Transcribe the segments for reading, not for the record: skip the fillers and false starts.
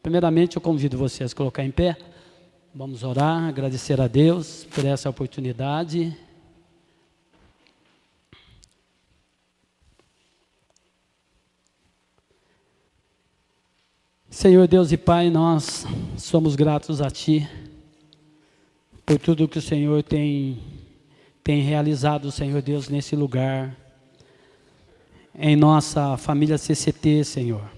Primeiramente, eu convido você a se colocar em pé. Vamos orar, agradecer a Deus por essa oportunidade. Senhor Deus e Pai, nós somos gratos a Ti por tudo que o Senhor tem realizado, Senhor Deus, nesse lugar, em nossa família CCT, Senhor,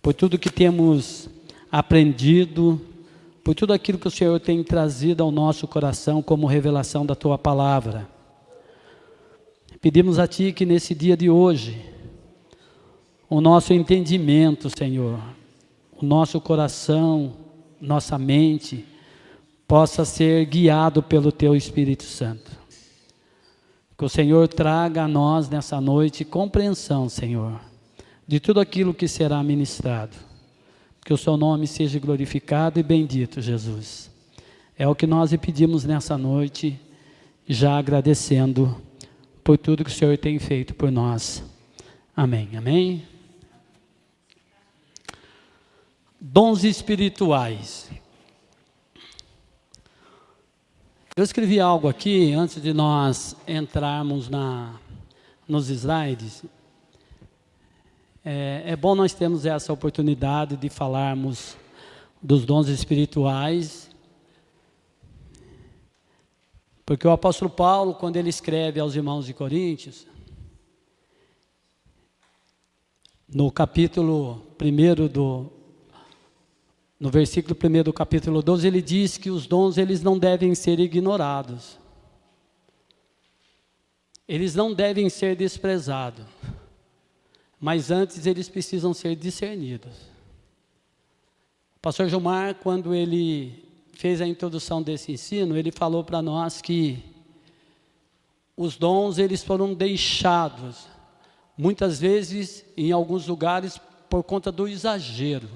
por tudo que temos aprendido, por tudo aquilo que o Senhor tem trazido ao nosso coração como revelação da Tua Palavra. Pedimos a Ti que nesse dia de hoje, o nosso entendimento, Senhor, o nosso coração, nossa mente, possa ser guiado pelo Teu Espírito Santo. Que o Senhor traga a nós nessa noite compreensão, Senhor, de tudo aquilo que será ministrado. Que o Seu nome seja glorificado e bendito, Jesus. É o que nós lhe pedimos nessa noite, já agradecendo por tudo que o Senhor tem feito por nós. Amém, amém. Dons espirituais. Eu escrevi algo aqui antes de nós entrarmos nos slides. É bom nós termos essa oportunidade de falarmos dos dons espirituais, porque o apóstolo Paulo, quando ele escreve aos irmãos de Coríntios, no capítulo 1 no versículo 1 do capítulo 12, ele diz que os dons eles não devem ser ignorados. Eles não devem ser desprezados. Mas antes eles precisam ser discernidos. O pastor Gilmar, quando ele fez a introdução desse ensino, ele falou para nós que os dons eles foram deixados, muitas vezes, em alguns lugares, por conta do exagero.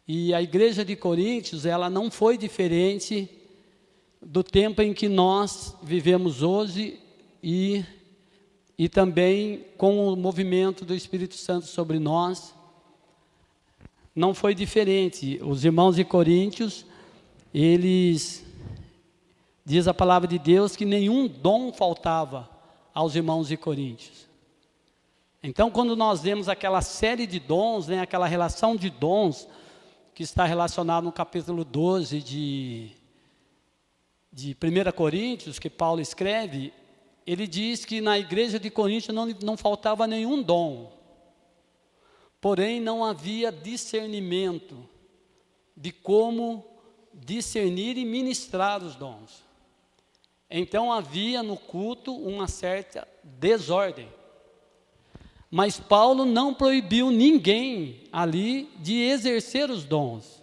E a igreja de Coríntios, ela não foi diferente do tempo em que nós vivemos hoje e também com o movimento do Espírito Santo sobre nós, não foi diferente. Os irmãos de Coríntios, eles, diz a palavra de Deus, que nenhum dom faltava aos irmãos de Coríntios. Então, quando nós vemos aquela série de dons, aquela relação de dons, que está relacionado no capítulo 12 de 1 Coríntios, que Paulo escreve, ele diz que na igreja de Coríntios não faltava nenhum dom, porém não havia discernimento de como discernir e ministrar os dons. Então havia no culto uma certa desordem. Mas Paulo não proibiu ninguém ali de exercer os dons,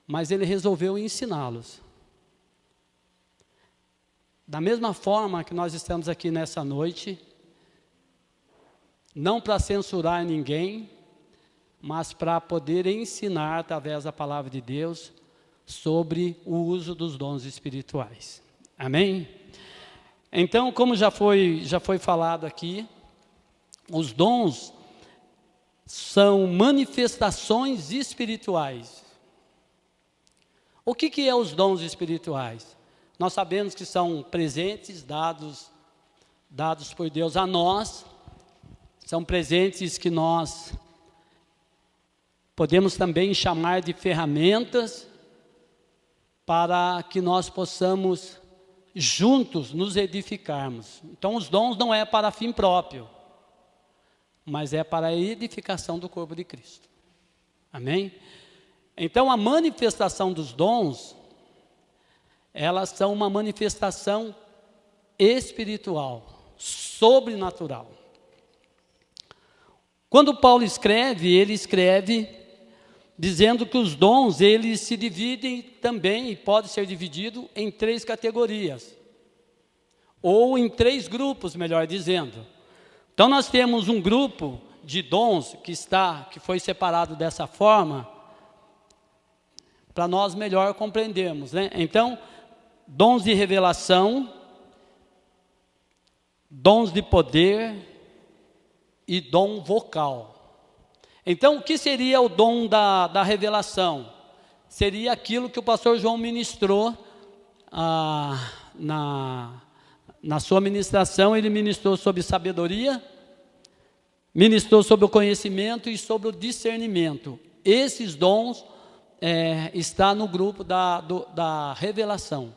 mas ele resolveu ensiná-los. Da mesma forma que nós estamos aqui nessa noite, não para censurar ninguém, mas para poder ensinar através da palavra de Deus sobre o uso dos dons espirituais. Amém? Então, como já foi falado aqui, os dons são manifestações espirituais. O que é os dons espirituais? Nós sabemos que são presentes dados por Deus a nós, são presentes que nós podemos também chamar de ferramentas para que nós possamos juntos nos edificarmos. Então os dons não é para fim próprio, mas é para a edificação do corpo de Cristo. Amém? Então a manifestação dos dons, elas são uma manifestação espiritual, sobrenatural. Quando Paulo escreve, ele escreve dizendo que os dons, eles se dividem também, e pode ser dividido em 3 categorias, ou em 3 grupos, melhor dizendo. Então nós temos um grupo de dons que foi separado dessa forma, para nós melhor compreendermos, Então, dons de revelação, dons de poder e dom vocal. Então, o que seria o dom da revelação? Seria aquilo que o pastor João ministrou na sua ministração. Ele ministrou sobre sabedoria, ministrou sobre o conhecimento e sobre o discernimento. Esses dons está no grupo da revelação.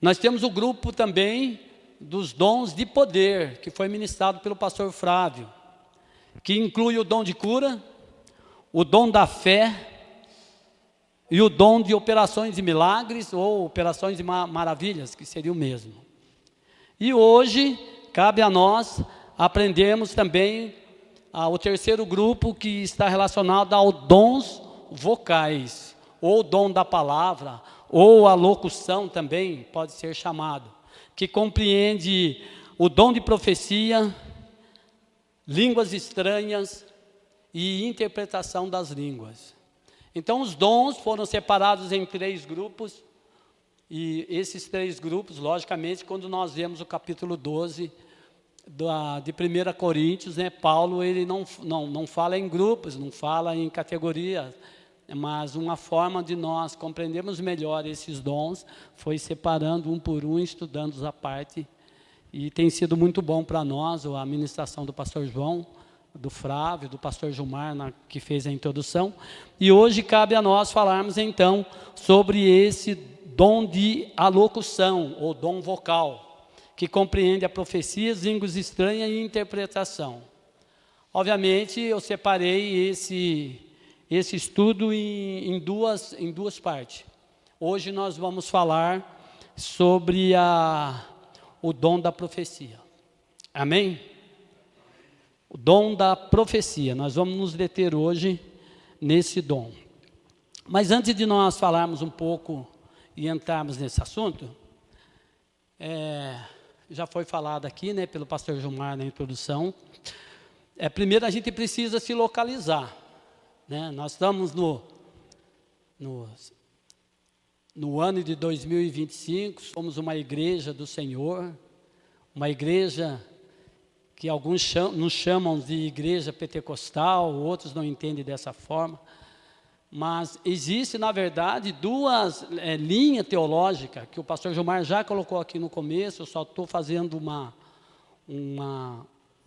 Nós temos o grupo também dos dons de poder, que foi ministrado pelo pastor Flávio, que inclui o dom de cura, o dom da fé e o dom de operações de milagres ou operações de maravilhas, que seria o mesmo. E hoje cabe a nós aprendermos também o terceiro grupo, que está relacionado aos dons vocais, ou dom da palavra, ou a locução também pode ser chamado, que compreende o dom de profecia, línguas estranhas e interpretação das línguas. Então, os dons foram separados em 3 grupos, e esses 3 grupos, logicamente, quando nós vemos o capítulo 12 de 1 Coríntios, né, Paulo ele não fala em grupos, não fala em categorias, mas uma forma de nós compreendermos melhor esses dons foi separando um por um, estudando-os à parte, e tem sido muito bom para nós a ministração do pastor João, do Flávio, do pastor Gilmar, que fez a introdução. E hoje cabe a nós falarmos então sobre esse dom de alocução, ou dom vocal, que compreende a profecia, línguas estranhas e interpretação. Obviamente, eu separei esse estudo em duas partes. Hoje nós vamos falar sobre o dom da profecia. Amém? O dom da profecia. Nós vamos nos deter hoje nesse dom. Mas antes de nós falarmos um pouco e entrarmos nesse assunto, já foi falado aqui, né, pelo pastor Gilmar na introdução. Primeiro a gente precisa se localizar. Né? Nós estamos no ano de 2025, somos uma igreja do Senhor, uma igreja que alguns nos chamam de igreja pentecostal, outros não entendem dessa forma, mas existe, na verdade, 2 linhas teológicas, que o pastor Gilmar já colocou aqui no começo. Eu só estou fazendo uma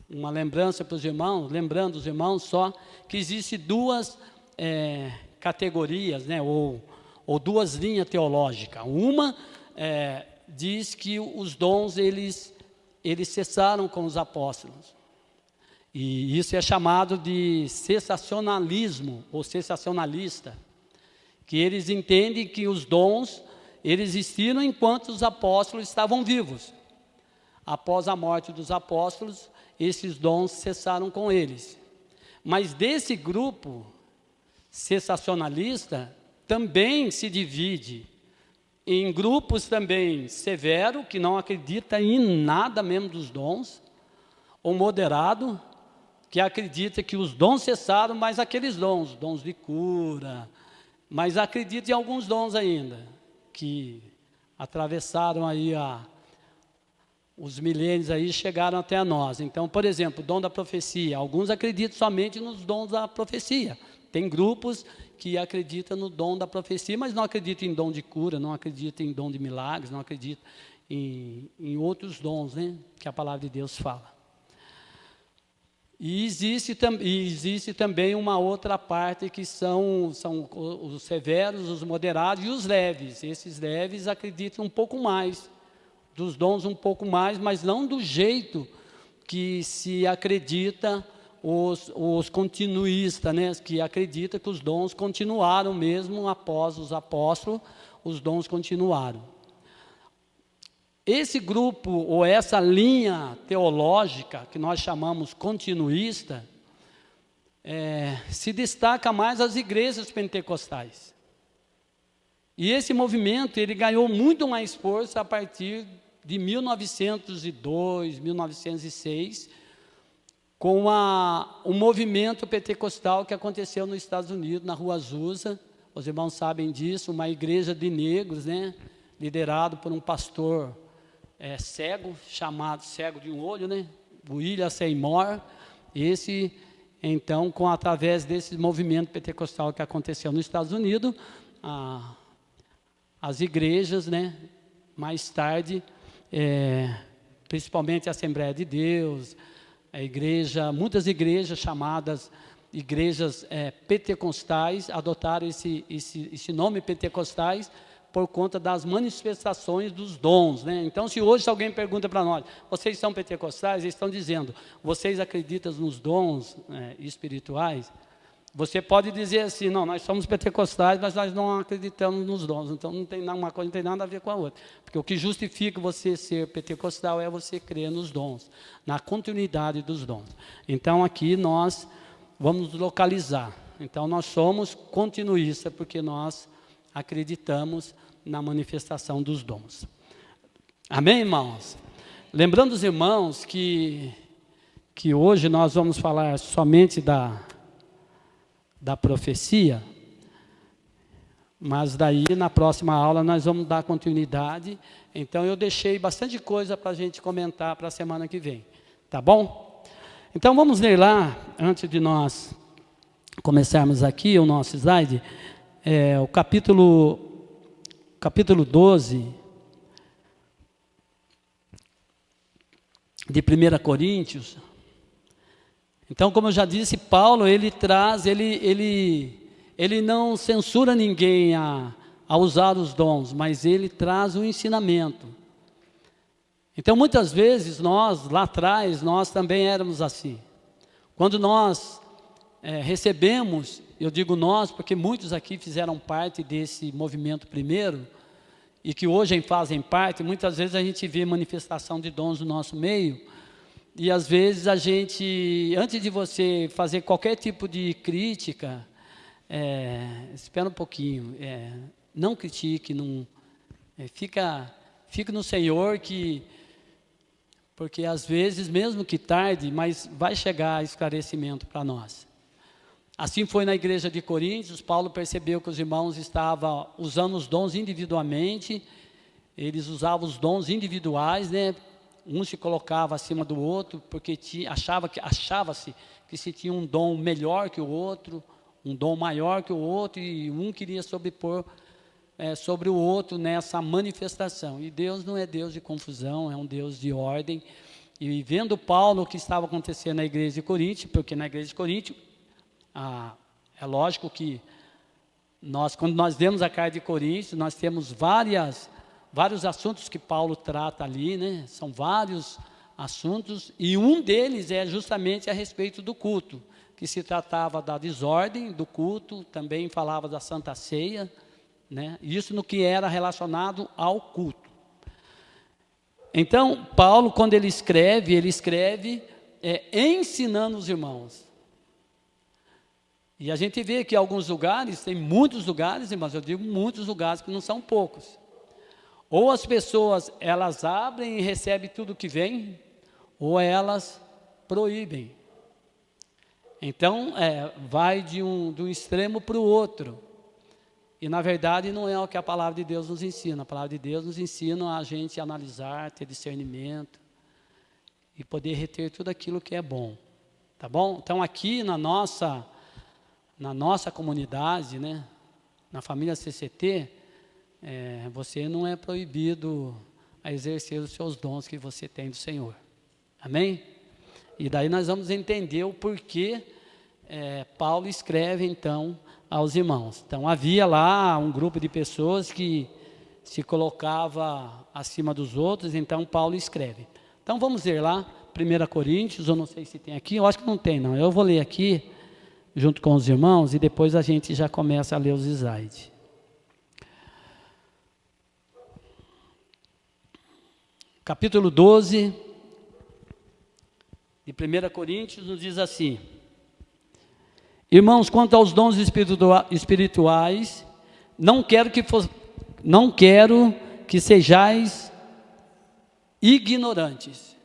lembrança para os irmãos, lembrando os irmãos só, que existe 2 categorias, né, ou 2 linhas teológicas. Uma diz que os dons, eles cessaram com os apóstolos. E isso é chamado de cessacionalismo, ou cessacionalista, que eles entendem que os dons, eles existiram enquanto os apóstolos estavam vivos. Após a morte dos apóstolos, esses dons cessaram com eles. Mas desse grupo cessacionalista, também se divide em grupos também severo, que não acredita em nada mesmo dos dons, ou moderado, que acredita que os dons cessaram, mas aqueles dons de cura, mas acredita em alguns dons ainda, que atravessaram aí os milênios aí, chegaram até a nós. Então, por exemplo, o dom da profecia, alguns acreditam somente nos dons da profecia. Tem grupos que acreditam no dom da profecia, mas não acreditam em dom de cura, não acreditam em dom de milagres, não acreditam em outros dons, né, que a palavra de Deus fala. E existe também uma outra parte, que são os severos, os moderados e os leves. Esses leves acreditam um pouco mais, dos dons um pouco mais, mas não do jeito que se acredita os continuistas, né, que acreditam que os dons continuaram mesmo após os apóstolos, os dons continuaram. Esse grupo, ou essa linha teológica, que nós chamamos continuista, se destaca mais as igrejas pentecostais. E esse movimento, ele ganhou muito mais força a partir de 1902, 1906, com o movimento pentecostal que aconteceu nos Estados Unidos, na Rua Azusa. Os irmãos sabem disso, uma igreja de negros, né, liderado por um pastor cego, chamado cego de um olho, né, William Seymour. Esse Então, através desse movimento pentecostal que aconteceu nos Estados Unidos, as igrejas, né, mais tarde, principalmente a Assembleia de Deus, muitas igrejas chamadas igrejas pentecostais, adotaram esse nome pentecostais por conta das manifestações dos dons, né? Então, se hoje alguém pergunta para nós, vocês são pentecostais? Eles estão dizendo, vocês acreditam nos dons espirituais? Você pode dizer assim, não, nós somos pentecostais, mas nós não acreditamos nos dons. Então, uma coisa não tem nada a ver com a outra. Porque o que justifica você ser pentecostal é você crer nos dons, na continuidade dos dons. Então, aqui nós vamos localizar. Então, nós somos continuistas, porque nós acreditamos na manifestação dos dons. Amém, irmãos? Lembrando os irmãos que hoje nós vamos falar somente da profecia, mas daí na próxima aula nós vamos dar continuidade. Então eu deixei bastante coisa para a gente comentar para a semana que vem, tá bom? Então vamos ler lá, antes de nós começarmos aqui o nosso slide, o capítulo 12 de 1 Coríntios. Então, como eu já disse, Paulo, ele não censura ninguém a usar os dons, mas ele traz um ensinamento. Então, muitas vezes, lá atrás, nós também éramos assim. Quando nós recebemos, eu digo nós, porque muitos aqui fizeram parte desse movimento primeiro, e que hoje fazem parte, muitas vezes a gente vê manifestação de dons no nosso meio, e às vezes a gente, antes de você fazer qualquer tipo de crítica, espera um pouquinho, não critique, fique no Senhor, porque às vezes, mesmo que tarde, mas vai chegar esclarecimento para nós. Assim foi na igreja de Coríntios. Paulo percebeu que os irmãos estavam usando os dons individualmente, eles usavam os dons individuais, né? Um se colocava acima do outro, porque achava-se que se tinha um dom melhor que o outro, um dom maior que o outro, e um queria sobrepor sobre o outro nessa manifestação. E Deus não é Deus de confusão, é um Deus de ordem. E vendo Paulo o que estava acontecendo na igreja de Coríntios, porque na igreja de Coríntios, é lógico que quando nós vemos a carta de Coríntios, nós temos vários assuntos que Paulo trata ali, né? São vários assuntos, e um deles é justamente a respeito do culto, que se tratava da desordem do culto, também falava da Santa Ceia, né? Isso no que era relacionado ao culto. Então, Paulo, quando ele escreve ensinando os irmãos. E a gente vê que alguns lugares, tem muitos lugares, irmãos, eu digo muitos lugares que não são poucos. Ou as pessoas, elas abrem e recebem tudo que vem, ou elas proíbem. Então, vai de um extremo para o outro. E, na verdade, não é o que a palavra de Deus nos ensina. A palavra de Deus nos ensina a gente analisar, ter discernimento e poder reter tudo aquilo que é bom. Tá bom? Então, aqui na nossa comunidade, né, na família CCT, você não é proibido a exercer os seus dons que você tem do Senhor. Amém? E daí nós vamos entender o porquê Paulo escreve, então, aos irmãos. Então, havia lá um grupo de pessoas que se colocava acima dos outros, então Paulo escreve. Então, vamos ler lá, 1 Coríntios, eu não sei se tem aqui, eu acho que não tem, não. Eu vou ler aqui, junto com os irmãos, e depois a gente já começa a ler os slides. Capítulo 12, de 1 Coríntios, nos diz assim: irmãos, quanto aos dons espirituais, não quero que sejais ignorantes.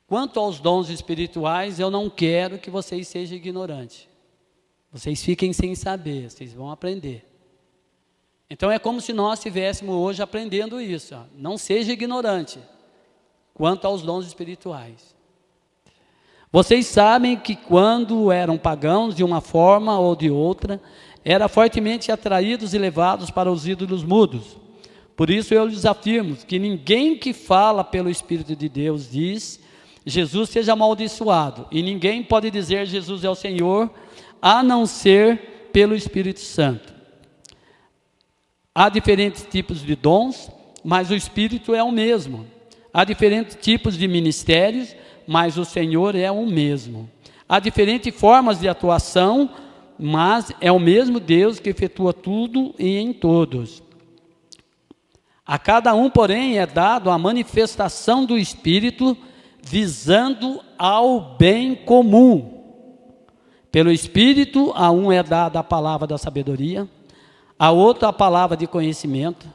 Quanto aos dons espirituais, eu não quero que vocês sejam ignorantes. Vocês fiquem sem saber, vocês vão aprender. Então é como se nós estivéssemos hoje aprendendo isso. Não seja ignorante quanto aos dons espirituais. Vocês sabem que quando eram pagãos, de uma forma ou de outra, eram fortemente atraídos e levados para os ídolos mudos. Por isso eu lhes afirmo que ninguém que fala pelo Espírito de Deus diz, Jesus seja amaldiçoado. E ninguém pode dizer Jesus é o Senhor, a não ser pelo Espírito Santo. Há diferentes tipos de dons, mas o Espírito é o mesmo. Há diferentes tipos de ministérios, mas o Senhor é o mesmo. Há diferentes formas de atuação, mas é o mesmo Deus que efetua tudo e em todos. A cada um, porém, é dado a manifestação do Espírito, visando ao bem comum. Pelo Espírito, a um é dada a palavra da sabedoria, a outro a palavra de conhecimento.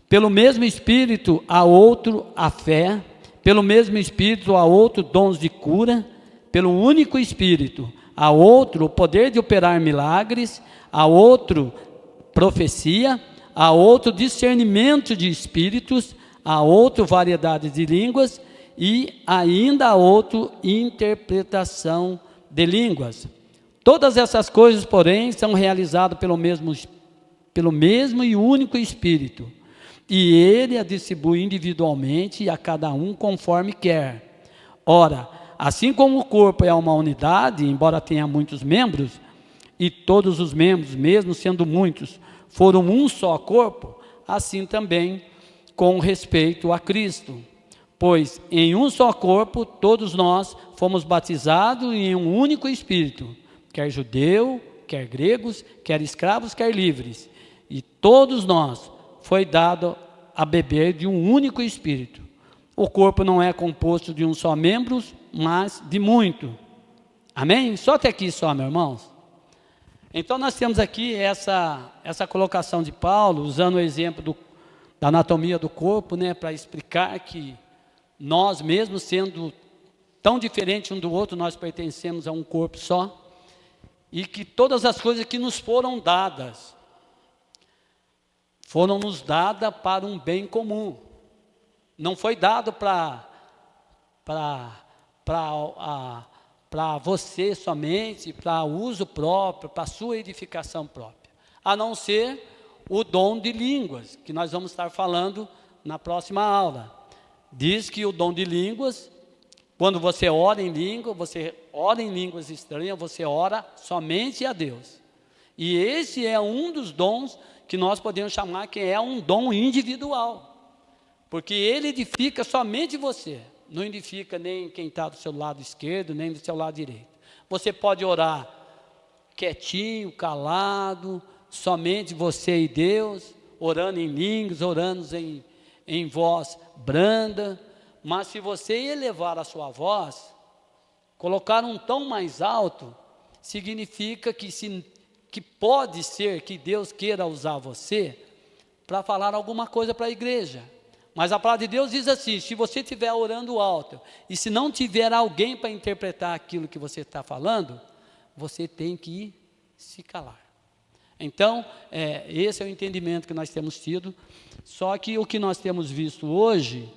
Pelo mesmo Espírito, a outro a fé. Pelo mesmo Espírito, a outro dons de cura. Pelo único Espírito, a outro o poder de operar milagres, a outro profecia, a outro discernimento de espíritos, a outro variedade de línguas e ainda a outro interpretação de línguas. Todas essas coisas, porém, são realizadas pelo mesmo e único Espírito, e Ele a distribui individualmente a cada um conforme quer. Ora, assim como o corpo é uma unidade, embora tenha muitos membros, e todos os membros, mesmo sendo muitos, foram um só corpo, assim também com respeito a Cristo. Pois em um só corpo todos nós fomos batizados em um único Espírito, quer judeu, quer gregos, quer escravos, quer livres, e todos nós foi dado a beber de um único Espírito. O corpo não é composto de um só membro, mas de muito. Amém? Só até aqui só, meus irmãos. Então nós temos aqui essa colocação de Paulo, usando o exemplo da anatomia do corpo, né, para explicar que nós mesmos, sendo tão diferentes um do outro, nós pertencemos a um corpo só, e que todas as coisas que nos foram dadas, foram nos dadas para um bem comum. Não foi dado para você somente, para uso próprio, para sua edificação própria, a não ser o dom de línguas, que nós vamos estar falando na próxima aula. Diz que o dom de línguas, quando você ora em língua, você ora em línguas estranhas, você ora somente a Deus. E esse é um dos dons que nós podemos chamar que é um dom individual, porque ele edifica somente você. Não edifica nem quem está do seu lado esquerdo, nem do seu lado direito. Você pode orar quietinho, calado, somente você e Deus, orando em línguas, orando em voz branda. Mas se você elevar a sua voz, colocar um tom mais alto, significa que pode ser que Deus queira usar você para falar alguma coisa para a igreja. Mas a palavra de Deus diz assim, se você estiver orando alto, e se não tiver alguém para interpretar aquilo que você está falando, você tem que se calar. Então, esse é o entendimento que nós temos tido, só que o que nós temos visto hoje,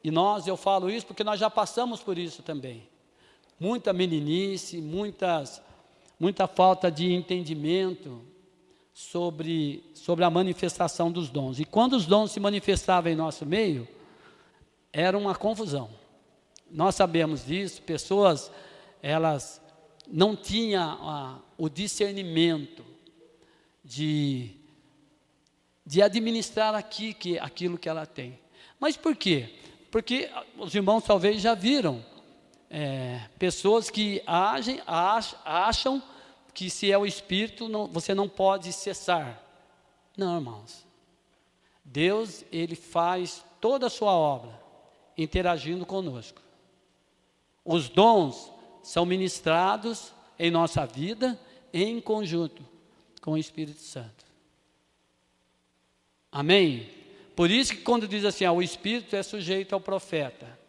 e eu falo isso porque nós já passamos por isso também, muita meninice, muita falta de entendimento, sobre a manifestação dos dons. E quando os dons se manifestavam em nosso meio, era uma confusão. Nós sabemos disso, pessoas, elas não tinham o discernimento de administrar aquilo que ela tem. Mas por quê? Porque os irmãos talvez já viram pessoas que acham que se é o Espírito, você não pode cessar. Não, irmãos. Deus, Ele faz toda a sua obra interagindo conosco. Os dons são ministrados em nossa vida em conjunto com o Espírito Santo. Amém? Por isso que quando diz assim, o Espírito é sujeito ao profeta,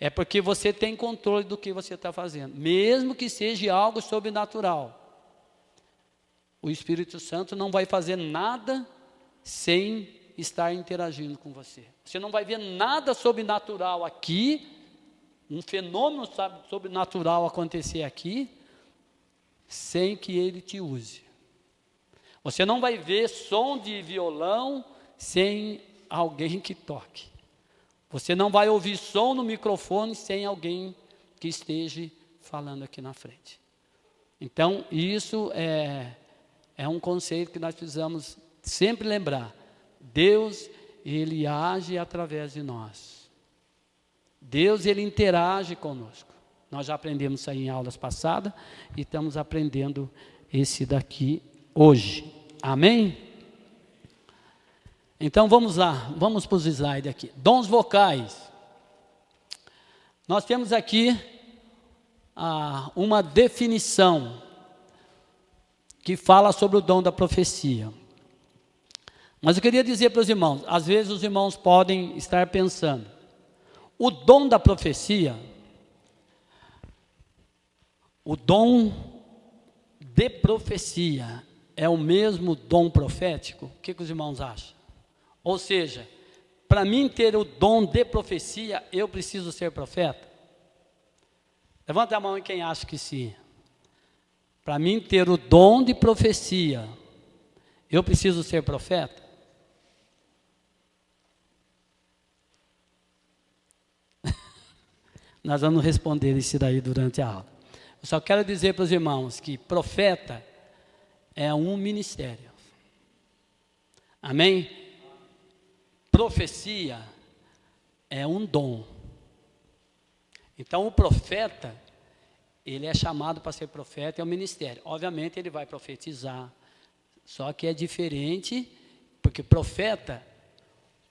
é porque você tem controle do que você está fazendo, mesmo que seja algo sobrenatural. O Espírito Santo não vai fazer nada sem estar interagindo com você. Você não vai ver nada sobrenatural aqui um fenômeno sobrenatural acontecer aqui, sem que Ele te use. Você não vai ver som de violão sem alguém que toque. Você não vai ouvir som no microfone sem alguém que esteja falando aqui na frente. Então, isso é um conceito que nós precisamos sempre lembrar. Deus, Ele age através de nós. Deus, Ele interage conosco. Nós já aprendemos isso aí em aulas passadas e estamos aprendendo esse daqui hoje. Amém? Então vamos lá, vamos para os slides aqui. Dons vocais. Nós temos aqui uma definição que fala sobre o dom da profecia. Mas eu queria dizer para os irmãos, às vezes os irmãos podem estar pensando, o dom da profecia, o dom de profecia é o mesmo dom profético? O que os irmãos acham? Ou seja, para mim ter o dom de profecia, eu preciso ser profeta? Levanta a mão quem acha que sim. Para mim ter o dom de profecia, eu preciso ser profeta? Nós vamos responder isso daí durante a aula. Eu só quero dizer para os irmãos que profeta é um ministério. Amém? Profecia é um dom. Então o profeta, ele é chamado para ser profeta, é um ministério. Obviamente ele vai profetizar, só que é diferente, porque profeta,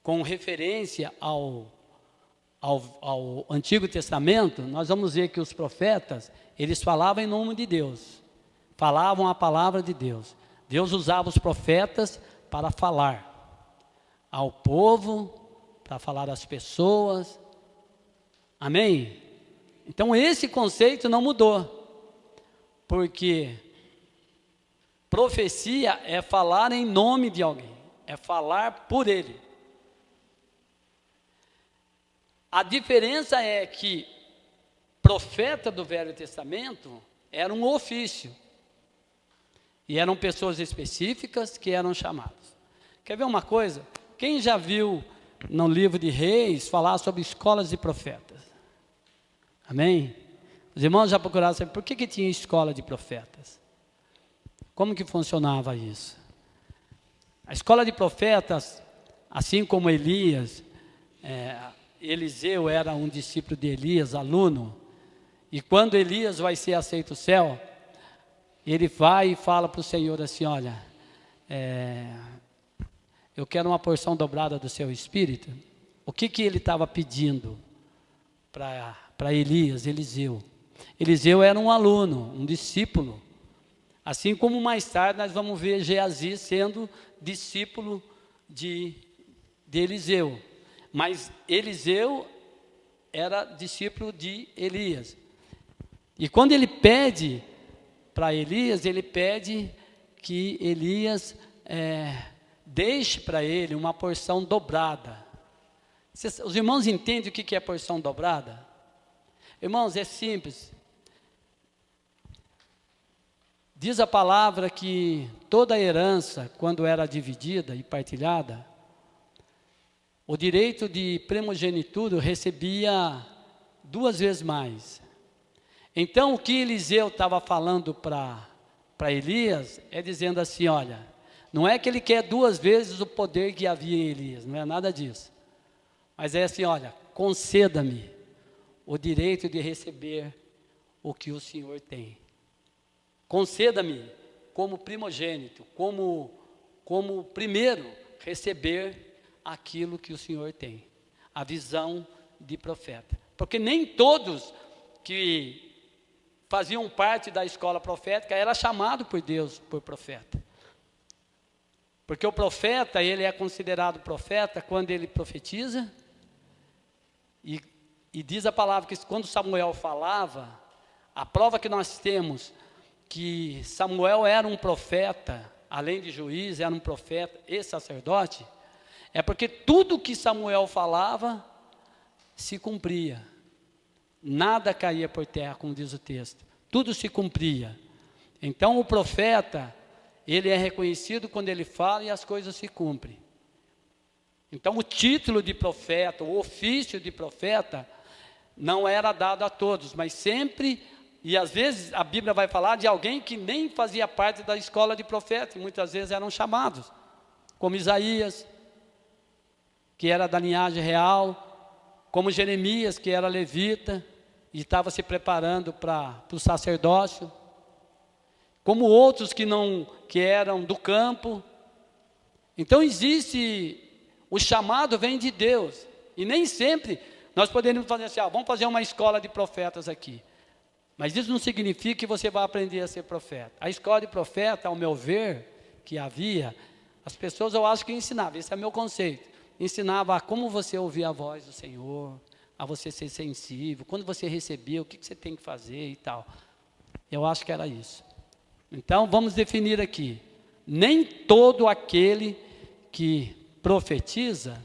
com referência ao Antigo Testamento, nós vamos ver que os profetas, eles falavam em nome de Deus, falavam a palavra de Deus. Deus usava os profetas para falar ao povo, para falar às pessoas. Amém? Então esse conceito não mudou, porque profecia é falar em nome de alguém, é falar por ele. A diferença é que profeta do Velho Testamento era um ofício, e eram pessoas específicas que eram chamadas. Quer ver uma coisa? Quem já viu no livro de Reis falar sobre escolas de profetas? Amém? Os irmãos já procuraram saber por que tinha escola de profetas. Como que funcionava isso? A escola de profetas, assim como Elias, Eliseu era um discípulo de Elias, aluno, e quando Elias vai ser aceito ao céu, ele vai e fala para o Senhor assim, olha, eu quero uma porção dobrada do seu espírito. O que ele estava pedindo para Elias, Eliseu? Eliseu era um aluno, um discípulo. Assim como mais tarde nós vamos ver Geazi sendo discípulo de Eliseu. Mas Eliseu era discípulo de Elias. E quando ele pede para Elias, ele pede que Elias deixe para ele uma porção dobrada. Os irmãos entendem o que é porção dobrada? Irmãos, é simples. Diz a palavra que toda a herança, quando era dividida e partilhada, o direito de primogenitura recebia 2 vezes mais. Então, o que Eliseu estava falando para Elias é dizendo assim, olha, não é que ele quer 2 vezes o poder que havia em Elias, não é nada disso. Mas é assim, olha, conceda-me o direito de receber o que o Senhor tem. Conceda-me como primogênito, como primeiro, receber aquilo que o Senhor tem, a visão de profeta. Porque nem todos que faziam parte da escola profética era chamado por Deus por profeta. Porque o profeta, ele é considerado profeta quando ele profetiza, e diz a palavra que quando Samuel falava, a prova que nós temos que Samuel era um profeta, além de juiz, era um profeta e sacerdote, é porque tudo que Samuel falava se cumpria nada caía por terra, como diz o texto. Tudo se cumpria. Então o profeta, ele é reconhecido quando ele fala e as coisas se cumprem. Então o título de profeta, o ofício de profeta, não era dado a todos, mas sempre, e às vezes a Bíblia vai falar de alguém que nem fazia parte da escola de profeta, e muitas vezes eram chamados, como Isaías, que era da linhagem real, como Jeremias, que era levita, e estava se preparando para o sacerdócio, como outros que eram do campo. Então existe, o chamado vem de Deus, e nem sempre nós podemos fazer assim, vamos fazer uma escola de profetas aqui. Mas isso não significa que você vai aprender a ser profeta. A escola de profeta, ao meu ver, que havia, as pessoas eu acho que ensinavam, esse é meu conceito, ensinava a como você ouvir a voz do Senhor, a você ser sensível, quando você receber, o que você tem que fazer e tal. Eu acho que era isso. Então, vamos definir aqui. Nem todo aquele que profetiza,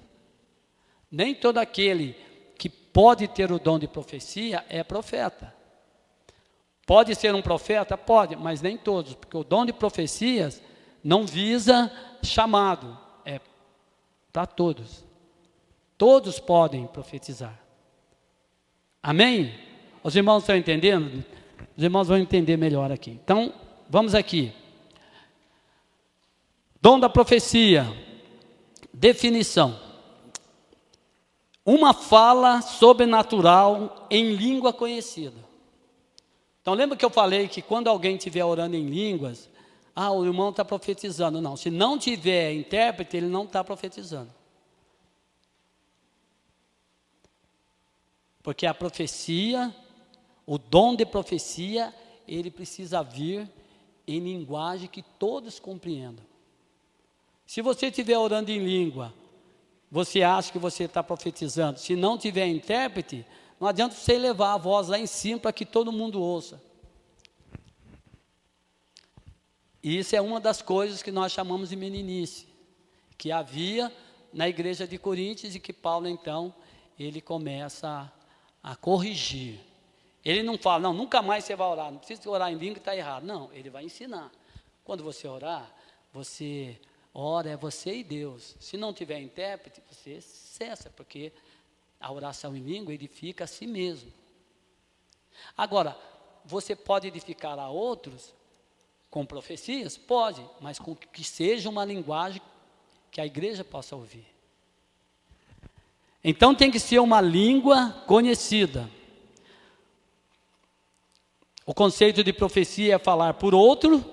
nem todo aquele que pode ter o dom de profecia é profeta. Pode ser um profeta? Pode, mas nem todos, porque o dom de profecias não visa chamado, é para todos. Todos podem profetizar. Amém? Os irmãos estão entendendo? Os irmãos vão entender melhor aqui. Então, vamos aqui. Dom da profecia. Definição. Uma fala sobrenatural em língua conhecida. Então, lembra que eu falei que quando alguém estiver orando em línguas, o irmão está profetizando. Não, se não tiver intérprete, ele não está profetizando. Porque a profecia, o dom de profecia, ele precisa vir em linguagem que todos compreendam. Se você estiver orando em língua, você acha que você está profetizando. Se não tiver intérprete, não adianta você levar a voz lá em cima para que todo mundo ouça. E isso é uma das coisas que nós chamamos de meninice, que havia na igreja de Coríntios e que Paulo, então, ele começa a corrigir. Ele não fala, não, nunca mais você vai orar, não precisa orar em língua que está errado. Não, ele vai ensinar. Quando você orar, você ora, é você e Deus. Se não tiver intérprete, você cessa, porque a oração em língua edifica a si mesmo. Agora, você pode edificar a outros com profecias? Pode, mas com que seja uma linguagem que a igreja possa ouvir. Então tem que ser uma língua conhecida. O conceito de profecia é falar por outro.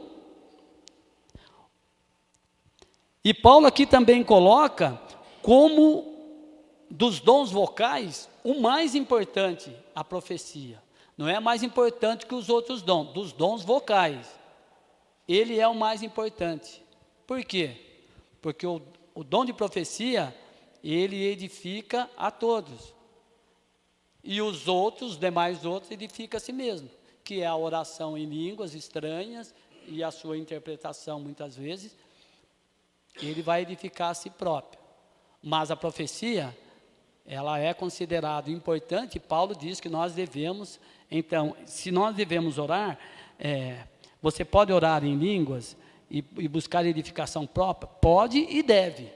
E Paulo aqui também coloca como dos dons vocais, o mais importante, a profecia. Não é mais importante que os outros dons, dos dons vocais. Ele é o mais importante. Por quê? Porque o dom de profecia, ele edifica a todos. E os demais outros, edifica a si mesmo, que é a oração em línguas estranhas e a sua interpretação, muitas vezes, ele vai edificar a si próprio. Mas a profecia, ela é considerada importante. Paulo diz que nós devemos, então, se nós devemos orar, você pode orar em línguas e buscar edificação própria? Pode e deve.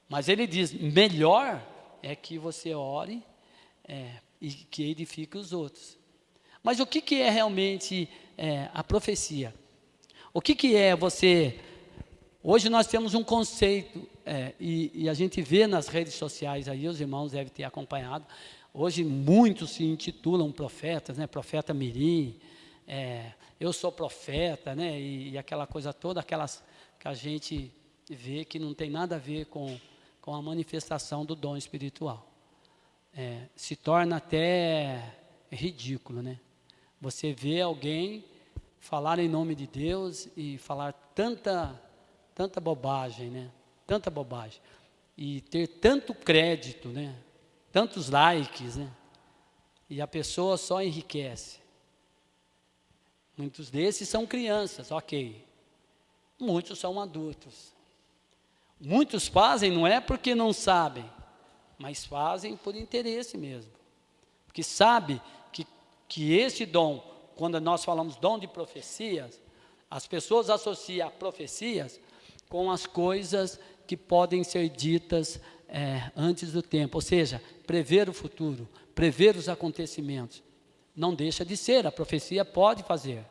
Mas ele diz, melhor é que você ore e que edifique os outros. Mas o que é realmente a profecia? O que é você... Hoje nós temos um conceito, e a gente vê nas redes sociais aí, os irmãos devem ter acompanhado, hoje muitos se intitulam profetas, né? Profeta mirim, eu sou profeta, né? E aquela coisa toda, aquelas que a gente vê que não tem nada a ver com a manifestação do dom espiritual. Se torna até ridículo, né? Você vê alguém falar em nome de Deus e falar tanta bobagem, né? Tanta bobagem. E ter tanto crédito, né? Tantos likes, né? E a pessoa só enriquece. Muitos desses são crianças, ok. Muitos são adultos. Muitos fazem, não é porque não sabem, mas fazem por interesse mesmo. que sabe que esse dom, quando nós falamos dom de profecias, as pessoas associam profecias com as coisas que podem ser ditas antes do tempo, ou seja, prever o futuro, prever os acontecimentos. Não deixa de ser, a profecia pode fazer.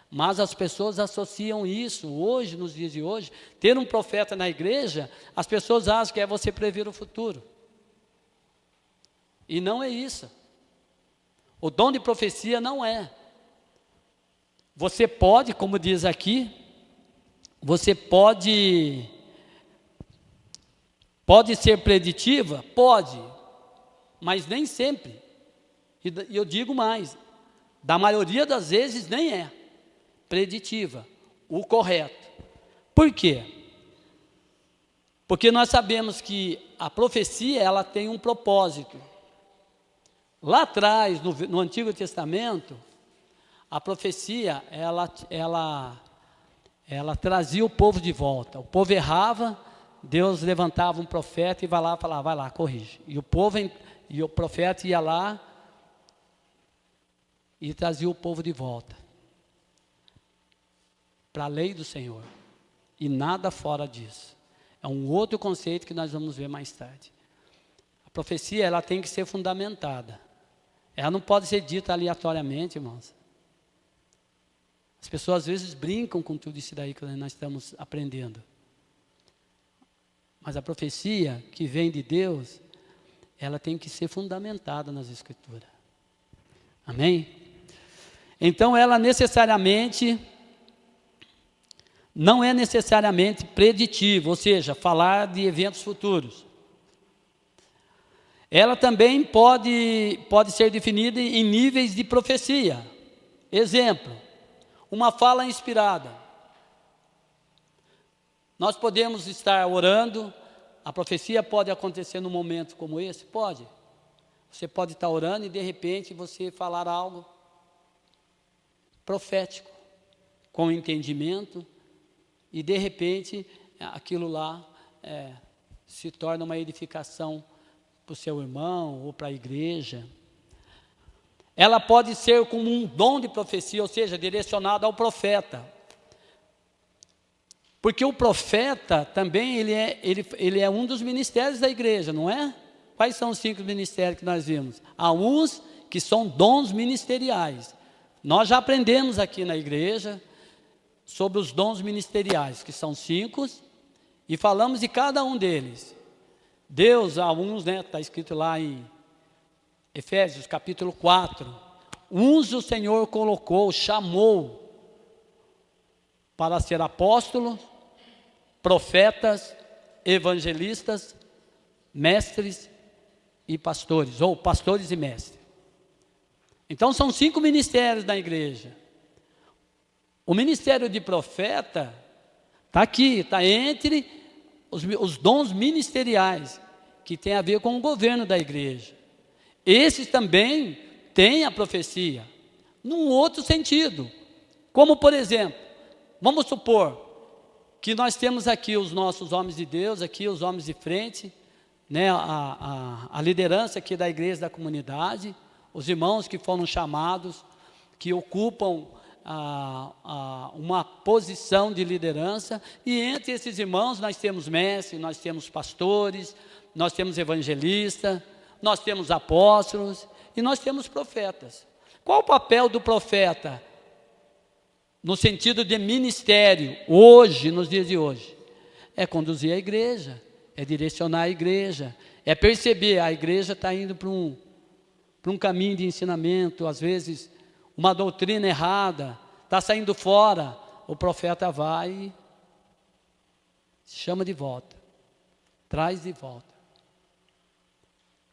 Mas as pessoas associam isso hoje, nos dias de hoje, ter um profeta na igreja, as pessoas acham que é você prever o futuro. E não é isso. O dom de profecia não é. Você pode, como diz aqui, você pode ser preditiva? Pode, mas nem sempre. E eu digo mais, da maioria das vezes nem é preditiva, o correto. Por quê? Porque nós sabemos que a profecia, ela tem um propósito. Lá atrás, no Antigo Testamento, a profecia, ela trazia o povo de volta. O povo errava, Deus levantava um profeta e vai lá, falava, vai lá, corrige. E o profeta ia lá e trazia o povo de volta para a lei do Senhor. E nada fora disso. É um outro conceito que nós vamos ver mais tarde. A profecia, ela tem que ser fundamentada. Ela não pode ser dita aleatoriamente, irmãos. As pessoas às vezes brincam com tudo isso daí que nós estamos aprendendo. Mas a profecia que vem de Deus, ela tem que ser fundamentada nas Escrituras. Amém? Então ela não é necessariamente preditiva, ou seja, falar de eventos futuros. Ela também pode ser definida em níveis de profecia. Exemplo, uma fala inspirada. Nós podemos estar orando, a profecia pode acontecer num momento como esse? Pode. Você pode estar orando e de repente você falar algo profético, com entendimento, e de repente aquilo lá se torna uma edificação para o seu irmão ou para a igreja. Ela pode ser como um dom de profecia, ou seja, direcionado ao profeta. Porque o profeta também, ele é um dos ministérios da igreja, não é? Quais são os 5 ministérios que nós vimos? Há uns que são dons ministeriais. Nós já aprendemos aqui na igreja sobre os dons ministeriais, que são 5, e falamos de cada um deles. Deus, há uns, está escrito lá em Efésios capítulo 4, uns o Senhor colocou, chamou para ser apóstolos, profetas, evangelistas, mestres e pastores, ou pastores e mestres. Então são 5 ministérios na igreja. O ministério de profeta está aqui, está entre os dons ministeriais, que tem a ver com o governo da igreja. Esses também têm a profecia, num outro sentido. Como, por exemplo, vamos supor que nós temos aqui os nossos homens de Deus, aqui os homens de frente, né, a liderança aqui da igreja, da comunidade, os irmãos que foram chamados, que ocupam uma posição de liderança, e entre esses irmãos nós temos mestres, nós temos pastores, nós temos evangelistas, nós temos apóstolos e nós temos profetas. Qual o papel do profeta? No sentido de ministério, hoje, nos dias de hoje, é conduzir a igreja, é direcionar a igreja, é perceber, a igreja está indo para um caminho de ensinamento, às vezes uma doutrina errada, está saindo fora, o profeta vai e chama de volta, traz de volta.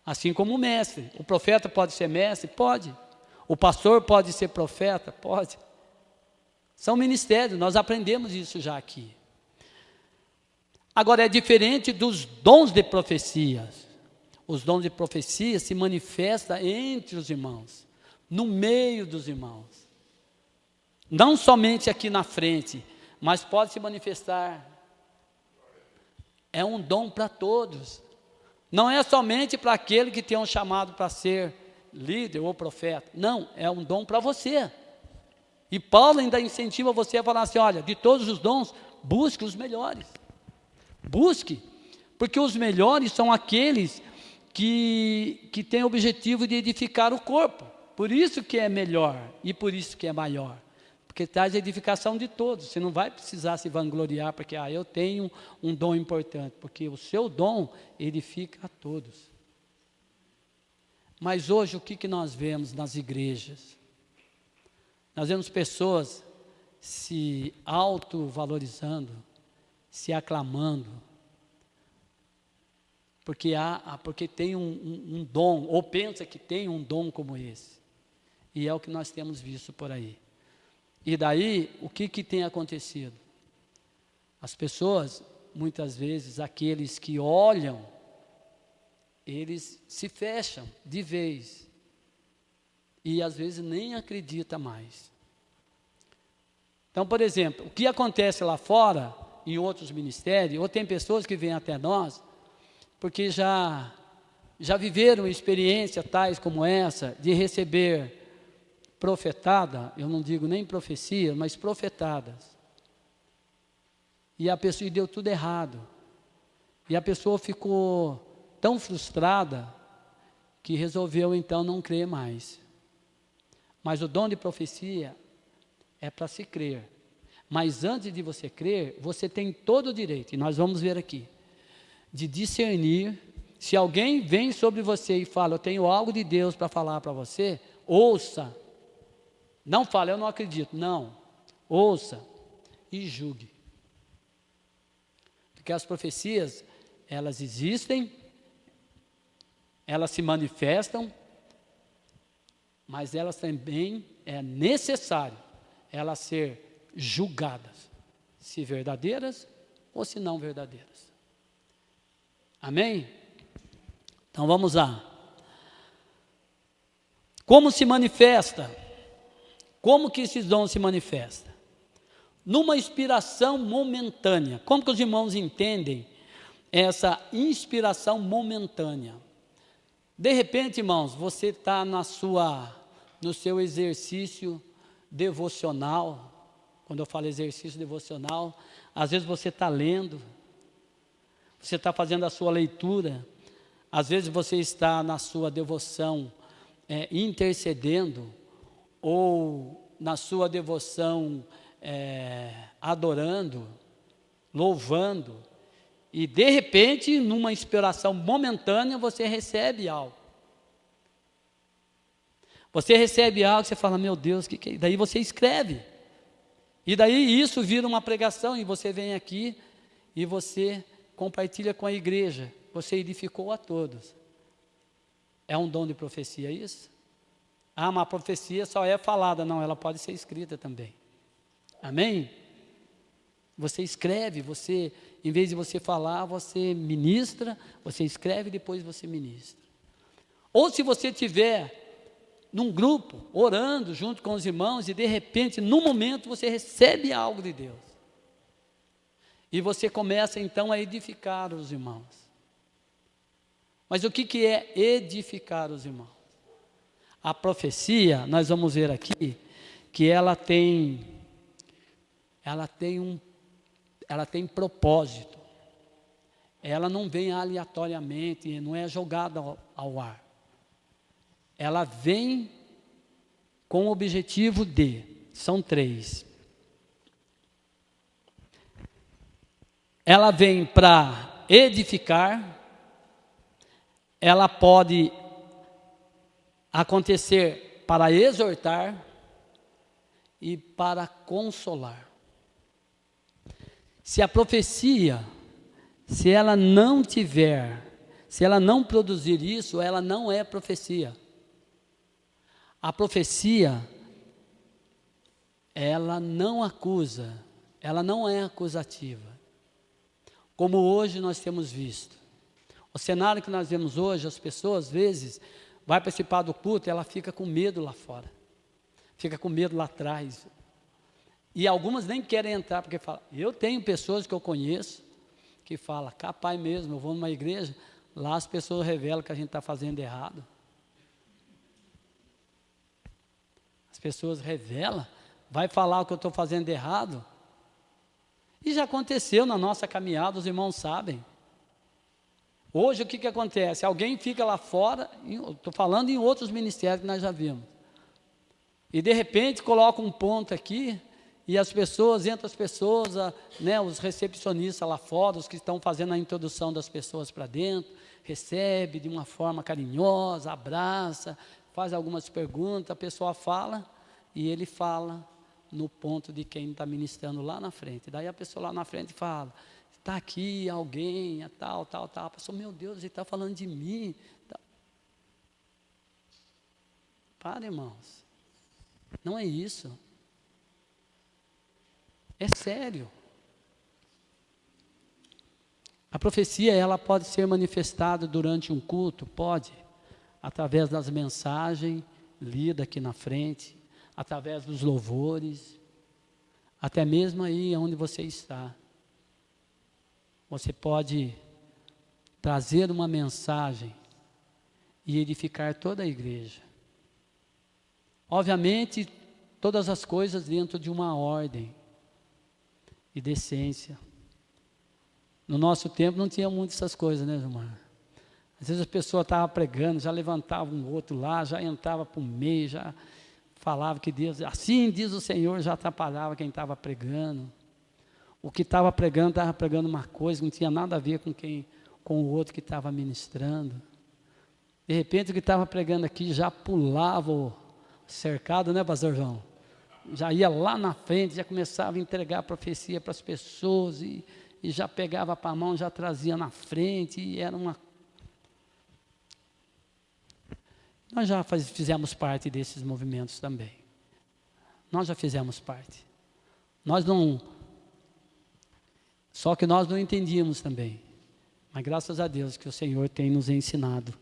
Assim como o mestre, o profeta pode ser mestre? Pode. O pastor pode ser profeta? Pode. São ministérios, nós aprendemos isso já aqui. Agora, é diferente dos dons de profecias. Os dons de profecia se manifestam entre os irmãos, no meio dos irmãos. Não somente aqui na frente, mas pode se manifestar. É um dom para todos. Não é somente para aquele que tem um chamado para ser líder ou profeta. Não, é um dom para você. E Paulo ainda incentiva você a falar assim, olha, de todos os dons, busque os melhores. Busque, porque os melhores são aqueles que têm o objetivo de edificar o corpo. Por isso que é melhor e por isso que é maior. Porque traz a edificação de todos. Você não vai precisar se vangloriar porque eu tenho um dom importante. Porque o seu dom edifica a todos. Mas hoje o que nós vemos nas igrejas? Nós vemos pessoas se autovalorizando, se aclamando, porque tem um dom, ou pensa que tem um dom como esse. E é o que nós temos visto por aí. E daí, o que tem acontecido? As pessoas, muitas vezes, aqueles que olham, eles se fecham de vez. E às vezes nem acredita mais. Então, por exemplo, o que acontece lá fora, em outros ministérios, ou tem pessoas que vêm até nós, porque já viveram experiências tais como essa, de receber profetada, eu não digo nem profecia, mas profetadas. E a pessoa deu tudo errado. E a pessoa ficou tão frustrada que resolveu então não crer mais. Mas o dom de profecia é para se crer. Mas antes de você crer, você tem todo o direito, e nós vamos ver aqui, de discernir. Se alguém vem sobre você e fala, eu tenho algo de Deus para falar para você, ouça. Não fale, eu não acredito. Não. Ouça e julgue. Porque as profecias, elas existem, elas se manifestam, mas elas também é necessário elas ser julgadas, se verdadeiras ou se não verdadeiras. Amém? Então vamos lá. Como se manifesta? Como que esses dons se manifestam? Numa inspiração momentânea. Como que os irmãos entendem essa inspiração momentânea? De repente, irmãos, você está no seu exercício devocional. Quando eu falo exercício devocional, às vezes você está lendo, você está fazendo a sua leitura, às vezes você está na sua devoção intercedendo, ou na sua devoção adorando, louvando, e de repente, numa inspiração momentânea, você recebe algo. Você recebe algo, você fala, meu Deus, que é? Daí você escreve. E daí isso vira uma pregação, e você vem aqui, e você compartilha com a igreja. Você edificou a todos. É um dom de profecia isso? Mas a profecia só é falada. Não, ela pode ser escrita também. Amém? Você escreve, você, em vez de você falar, você ministra, você escreve e depois você ministra. Ou se você estiver num grupo, orando junto com os irmãos, e de repente, num momento, você recebe algo de Deus. E você começa então a edificar os irmãos. Mas o que é edificar os irmãos? A profecia, nós vamos ver aqui, que ela tem propósito. Ela não vem aleatoriamente, não é jogada ao ar. Ela vem com o objetivo são 3. Ela vem para edificar, ela pode acontecer para exortar e para consolar. Se a profecia, se ela não produzir isso, ela não é profecia. A profecia, ela não acusa, ela não é acusativa. Como hoje nós temos visto. O cenário que nós vemos hoje, as pessoas, às vezes, vai participar do culto e ela fica com medo lá fora. Fica com medo lá atrás. E algumas nem querem entrar, porque falam, eu tenho pessoas que eu conheço, que falam, capaz mesmo, eu vou numa igreja, lá as pessoas revelam que a gente está fazendo errado. As pessoas revelam, vai falar o que eu estou fazendo de errado. E já aconteceu na nossa caminhada, os irmãos sabem. Hoje o que acontece? Alguém fica lá fora, estou falando em outros ministérios que nós já vimos, e de repente coloca um ponto aqui, e as pessoas, entre as pessoas, né, os recepcionistas lá fora, os que estão fazendo a introdução das pessoas para dentro, recebe de uma forma carinhosa, abraça, faz algumas perguntas, a pessoa fala, e ele fala no ponto de quem está ministrando lá na frente. Daí a pessoa lá na frente fala, está aqui alguém, tal. A pessoa, meu Deus, ele está falando de mim. Para, irmãos. Não é isso. É sério. A profecia, ela pode ser manifestada durante um culto? Pode. Através das mensagens lidas aqui na frente, através dos louvores, até mesmo aí onde você está. Você pode trazer uma mensagem e edificar toda a igreja. Obviamente, todas as coisas dentro de uma ordem e decência. No nosso tempo não tinha muito essas coisas, né, Gilmar? Às vezes a pessoa estava pregando, já levantava um outro lá, já entrava para o meio, já falava que Deus, assim diz o Senhor, já atrapalhava quem estava pregando. O que estava pregando uma coisa, não tinha nada a ver com o outro que estava ministrando. De repente, o que estava pregando aqui já pulava o cercado, né, pastor João? Já ia lá na frente, já começava a entregar a profecia para as pessoas, e já pegava para a mão, já trazia na frente, e era uma... Nós já fizemos parte desses movimentos também. Nós já fizemos parte. Só que nós não entendíamos também. Mas graças a Deus que o Senhor tem nos ensinado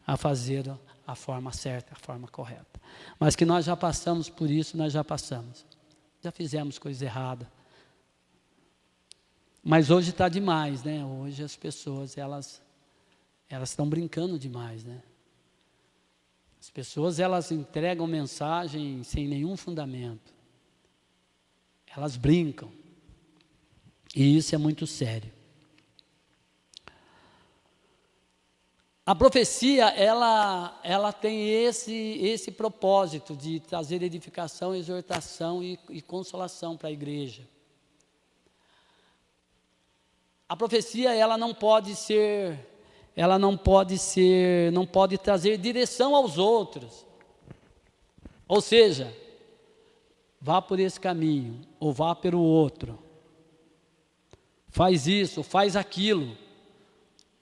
a fazer a forma certa, a forma correta. Mas que nós já passamos por isso, nós já passamos. Já fizemos coisa errada. Mas hoje está demais, né? Hoje as pessoas, elas estão brincando demais, né? As pessoas, elas entregam mensagem sem nenhum fundamento. Elas brincam. E isso é muito sério. A profecia, ela tem esse propósito de trazer edificação, exortação e consolação para a igreja. A profecia, não pode trazer direção aos outros. Ou seja, vá por esse caminho, ou vá pelo outro. Faz isso, faz aquilo.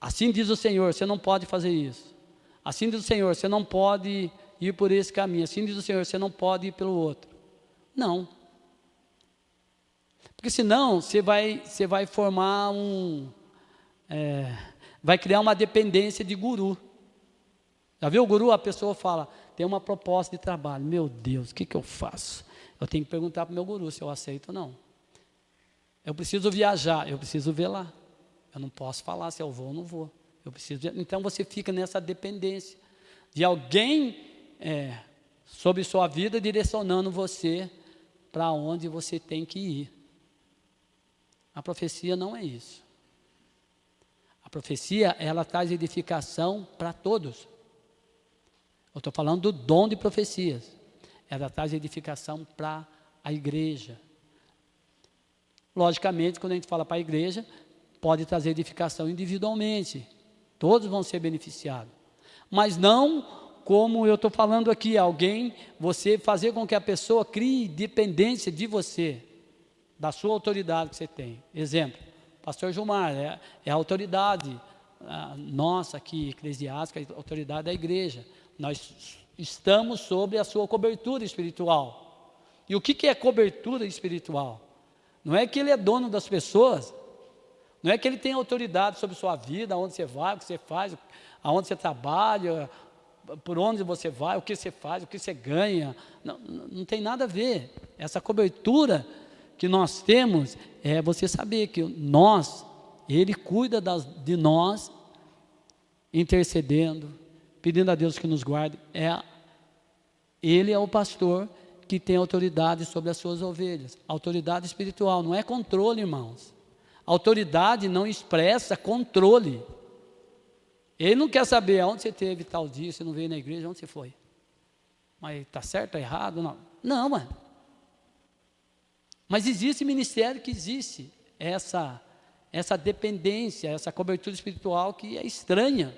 Assim diz o Senhor, você não pode fazer isso. Assim diz o Senhor, você não pode ir por esse caminho. Assim diz o Senhor, você não pode ir pelo outro. Não. Porque senão você vai formar vai criar uma dependência de guru. Já viu o guru? A pessoa fala, tem uma proposta de trabalho. Meu Deus, o que eu faço? Eu tenho que perguntar para o meu guru se eu aceito ou não. Eu preciso viajar, eu preciso ver lá. Eu não posso falar se eu vou ou não vou. Então você fica nessa dependência de alguém sobre sua vida direcionando você para onde você tem que ir. A profecia não é isso. A profecia, ela traz edificação para todos. Eu estou falando do dom de profecias. Ela traz edificação para a igreja. Logicamente, quando a gente fala para a igreja, pode trazer edificação individualmente. Todos vão ser beneficiados. Mas não como eu estou falando aqui, você fazer com que a pessoa crie dependência de você, da sua autoridade que você tem. Exemplo, pastor Gilmar, é a autoridade nossa aqui, eclesiástica, a autoridade da igreja. Nós estamos sob a sua cobertura espiritual. E o que é cobertura espiritual? Não é que ele é dono das pessoas, não é que ele tem autoridade sobre sua vida, aonde você vai, o que você faz, aonde você trabalha, por onde você vai, o que você faz, o que você ganha. Não tem nada a ver. Essa cobertura que nós temos é você saber que Ele cuida de nós, intercedendo, pedindo a Deus que nos guarde. Ele é o pastor que tem autoridade sobre as suas ovelhas. Autoridade espiritual, não é controle, irmãos. Autoridade não expressa controle. Ele não quer saber aonde você teve tal dia, você não veio na igreja, onde você foi. Mas está certo, está errado? Não. Não, mano. Mas existe ministério que existe essa dependência, essa cobertura espiritual que é estranha.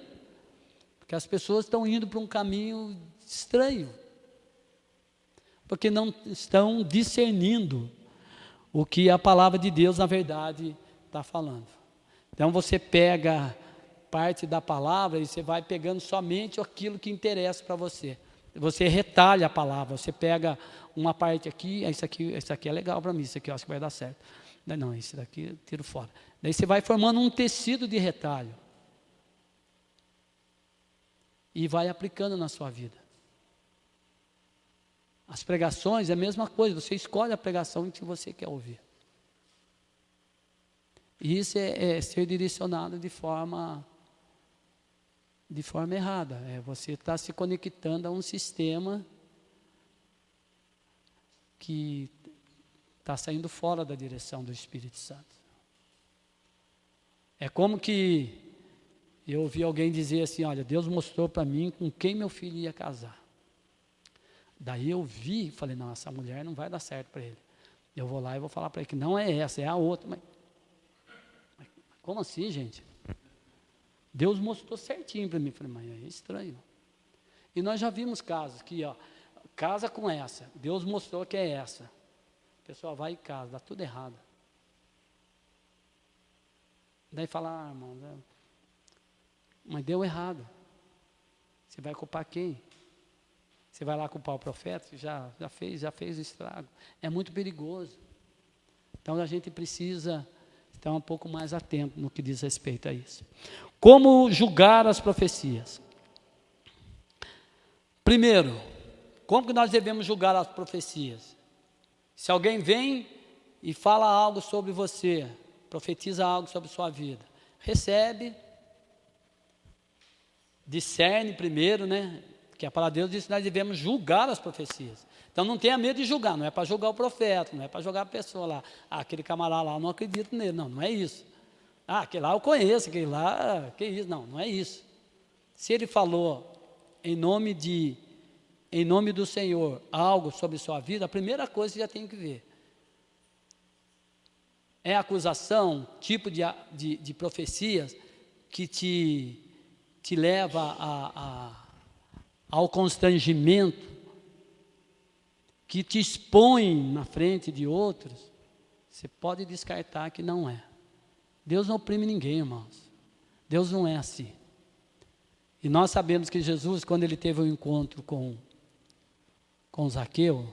Porque as pessoas estão indo para um caminho estranho. Porque não estão discernindo o que a palavra de Deus, na verdade, está falando. Então você pega parte da palavra e você vai pegando somente aquilo que interessa para você. Você retalha a palavra, você pega uma parte aqui, isso aqui é legal para mim, isso aqui eu acho que vai dar certo. Não, isso daqui eu tiro fora. Daí você vai formando um tecido de retalho. E vai aplicando na sua vida. As pregações é a mesma coisa, você escolhe a pregação que você quer ouvir. E isso é ser direcionado de forma errada. Você está se conectando a um sistema que está saindo fora da direção do Espírito Santo. É como que eu ouvi alguém dizer assim, olha, Deus mostrou para mim com quem meu filho ia casar. Daí eu vi e falei, não, essa mulher não vai dar certo para ele. Eu vou lá e vou falar para ele que não é essa, é a outra. Mas como assim, gente? Deus mostrou certinho para mim. Falei, mas é estranho. E nós já vimos casos que, casa com essa. Deus mostrou que é essa. A pessoa vai e casa, dá tudo errado. Daí fala, irmão, mas deu errado. Você vai culpar quem? Você vai lá culpar o profeta, que já fez o estrago. É muito perigoso. Então a gente precisa estar um pouco mais atento no que diz respeito a isso. Como julgar as profecias? Primeiro, como que nós devemos julgar as profecias? Se alguém vem e fala algo sobre você, profetiza algo sobre sua vida, recebe, discerne primeiro, né? Que a palavra de Deus diz que nós devemos julgar as profecias. Então não tenha medo de julgar, não é para julgar o profeta, não é para julgar a pessoa lá. Aquele camarada lá, eu não acredito nele, não é isso. Aquele lá eu conheço, aquele lá, que isso, não é isso. Se ele falou em nome do Senhor algo sobre sua vida, a primeira coisa que você já tem que ver. É acusação, tipo de profecias que te leva ao constrangimento, que te expõe na frente de outros, você pode descartar que não é. Deus não oprime ninguém, irmãos. Deus não é assim. E nós sabemos que Jesus, quando ele teve um encontro com Zaqueu,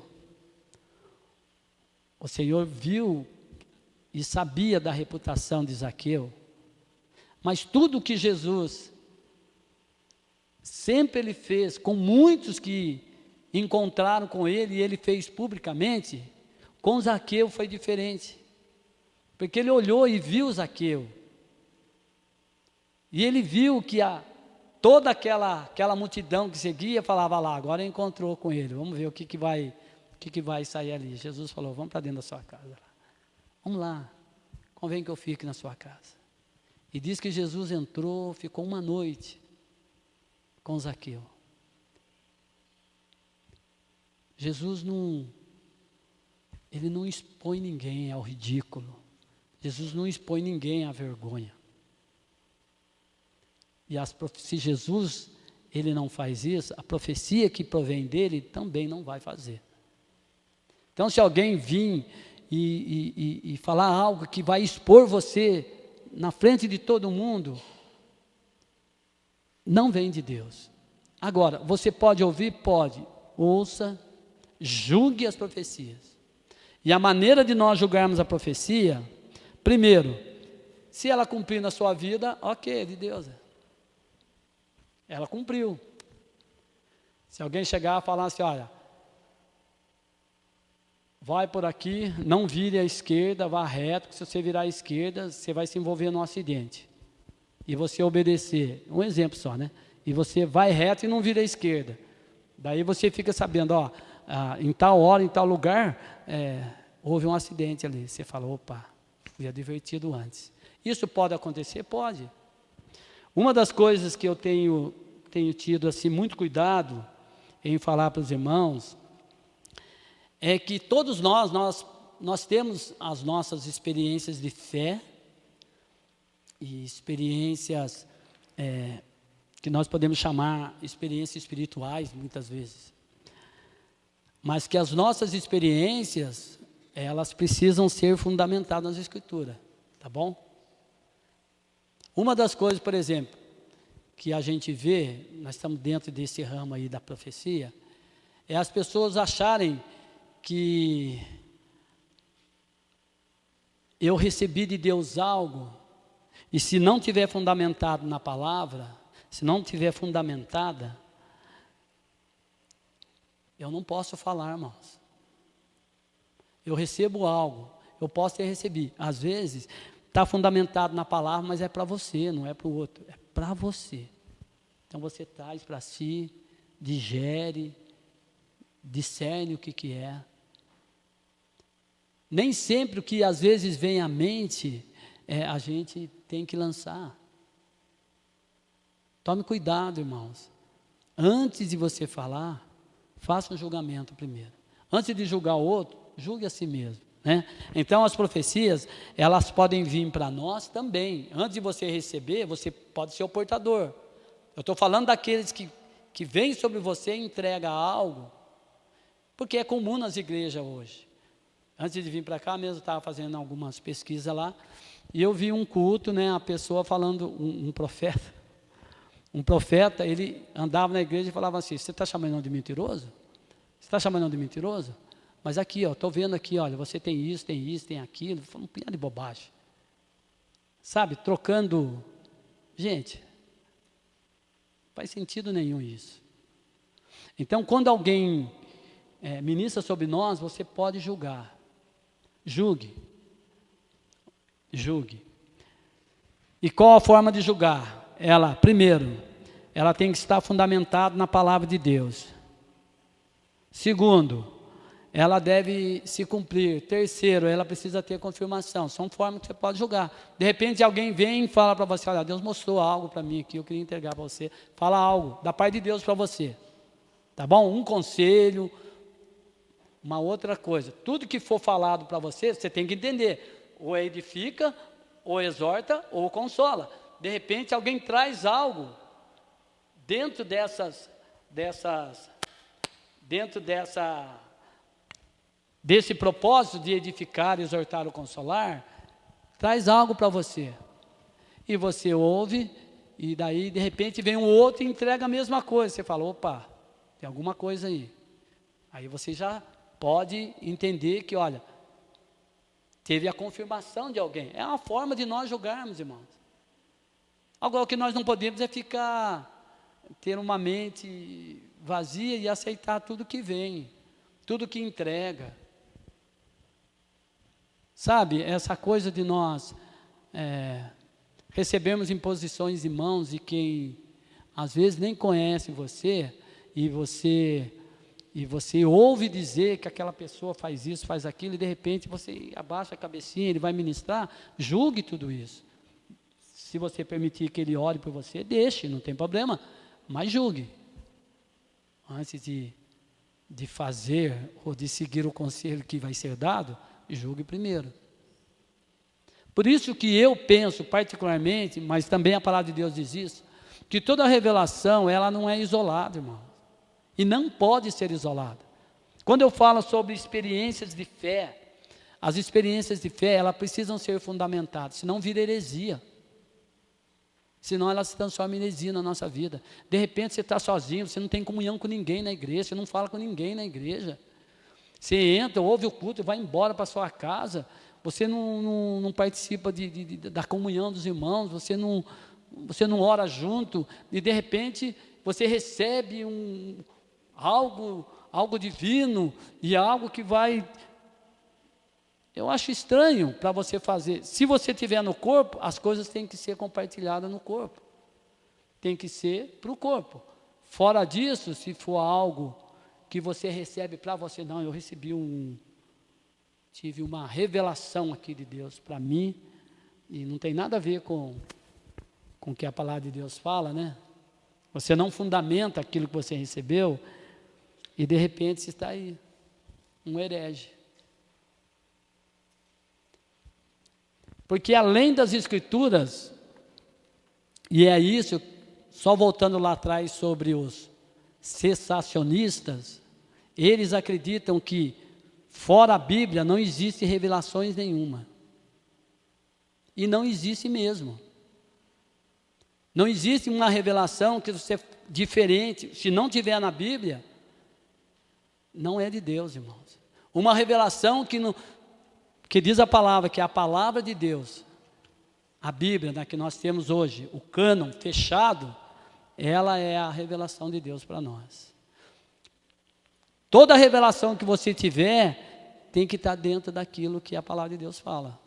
o Senhor viu e sabia da reputação de Zaqueu, mas tudo que Jesus sempre ele fez com muitos que encontraram com ele e ele fez publicamente, com Zaqueu foi diferente. Porque ele olhou e viu Zaqueu. E ele viu que toda aquela multidão que seguia falava lá, agora encontrou com ele, vamos ver o que vai sair ali. Jesus falou, vamos para dentro da sua casa. Vamos lá, convém que eu fique na sua casa. E diz que Jesus entrou, ficou uma noite com Zaqueu. Jesus ele não expõe ninguém ao ridículo. Jesus não expõe ninguém à vergonha. E se Jesus ele não faz isso, a profecia que provém dele também não vai fazer. Então, se alguém vir e falar algo que vai expor você na frente de todo mundo, não vem de Deus. Agora, você pode ouvir? Pode. Ouça, julgue as profecias. E a maneira de nós julgarmos a profecia, primeiro, se ela cumprir na sua vida, ok, é de Deus. Ela cumpriu. Se alguém chegar e falar assim, olha, vai por aqui, não vire à esquerda, vá reto, porque se você virar à esquerda, você vai se envolver num acidente. E você obedecer, um exemplo só, né? E você vai reto e não vira à esquerda. Daí você fica sabendo, em tal hora, em tal lugar, houve um acidente ali. Você fala, opa, fui advertido antes. Isso pode acontecer? Pode. Uma das coisas que eu tenho tido assim, muito cuidado em falar para os irmãos, é que todos nós temos as nossas experiências de fé, e experiências que nós podemos chamar experiências espirituais, muitas vezes. Mas que as nossas experiências, elas precisam ser fundamentadas nas Escrituras, tá bom? Uma das coisas, por exemplo, que a gente vê, nós estamos dentro desse ramo aí da profecia, é as pessoas acharem que eu recebi de Deus algo, e se não tiver fundamentado na palavra, se não tiver fundamentada, eu não posso falar, irmãos. Eu recebo algo, eu posso ter recebido. Às vezes, está fundamentado na palavra, mas é para você, não é para o outro, é para você. Então você traz para si, digere, discerne o que é. Nem sempre o que às vezes vem à mente, a gente tem que lançar. Tome cuidado, irmãos. Antes de você falar, faça um julgamento primeiro. Antes de julgar o outro, julgue a si mesmo, né? Então as profecias, elas podem vir para nós também. Antes de você receber, você pode ser o portador. Eu estou falando daqueles que vêm sobre você e entregam algo, porque é comum nas igrejas hoje. Antes de vir para cá mesmo, eu estava fazendo algumas pesquisas lá, e eu vi um culto, né, a pessoa falando, um profeta, ele andava na igreja e falava assim, você está chamando de mentiroso? Você está chamando de mentiroso? Mas aqui, estou vendo aqui, olha, você tem isso, tem aquilo, um punhado de bobagem. Sabe, trocando, gente, não faz sentido nenhum isso. Então, quando alguém ministra sobre nós, você pode julgar. Julgue. E qual a forma de julgar? Primeiro, ela tem que estar fundamentada na palavra de Deus. Segundo, ela deve se cumprir. Terceiro, ela precisa ter confirmação. São formas que você pode julgar. De repente alguém vem e fala para você, olha, Deus mostrou algo para mim aqui, eu queria entregar para você. Fala algo da parte de Deus para você. Tá bom? Um conselho, uma outra coisa. Tudo que for falado para você, você tem que entender. Ou edifica, ou exorta, ou consola. De repente alguém traz algo dentro desse propósito de edificar, exortar ou consolar, traz algo para você. E você ouve, e daí de repente vem um outro e entrega a mesma coisa. Você fala, opa, tem alguma coisa aí. Aí você já pode entender que, olha, teve a confirmação de alguém. É uma forma de nós julgarmos, irmãos. Agora, o que nós não podemos é ter uma mente vazia e aceitar tudo que vem, tudo que entrega. Sabe, essa coisa de nós recebermos imposições de mãos de quem às vezes nem conhece você, e você ouve dizer que aquela pessoa faz isso, faz aquilo, e de repente você abaixa a cabecinha, ele vai ministrar, julgue tudo isso. Se você permitir que ele ore por você, deixe, não tem problema, mas julgue. Antes de fazer ou de seguir o conselho que vai ser dado, julgue primeiro. Por isso que eu penso particularmente, mas também a palavra de Deus diz isso, que toda revelação, ela não é isolada, irmão. E não pode ser isolada. Quando eu falo sobre experiências de fé, as experiências de fé, elas precisam ser fundamentadas, senão vira heresia. Senão ela se transforma em heresia na nossa vida. De repente você está sozinho, você não tem comunhão com ninguém na igreja, você não fala com ninguém na igreja. Você entra, ouve o culto e vai embora para a sua casa, você não participa da comunhão dos irmãos, você não ora junto, e de repente você recebe algo divino, e algo que vai... Eu acho estranho para você fazer. Se você estiver no corpo, as coisas têm que ser compartilhadas no corpo. Tem que ser para o corpo. Fora disso, se for algo que você recebe para você. Não, eu tive uma revelação aqui de Deus para mim, e não tem nada a ver com o que a palavra de Deus fala, né? Você não fundamenta aquilo que você recebeu, e de repente você está aí, um herege. Porque além das Escrituras, e é isso, só voltando lá atrás sobre os cessacionistas, eles acreditam que fora a Bíblia não existe revelações nenhuma. E não existe mesmo. Não existe uma revelação que você diferente, se não tiver na Bíblia, não é de Deus, irmãos. Uma revelação que diz a palavra, que é a palavra de Deus, a Bíblia, né, que nós temos hoje, o cânon fechado, ela é a revelação de Deus para nós. Toda revelação que você tiver, tem que estar dentro daquilo que a palavra de Deus fala.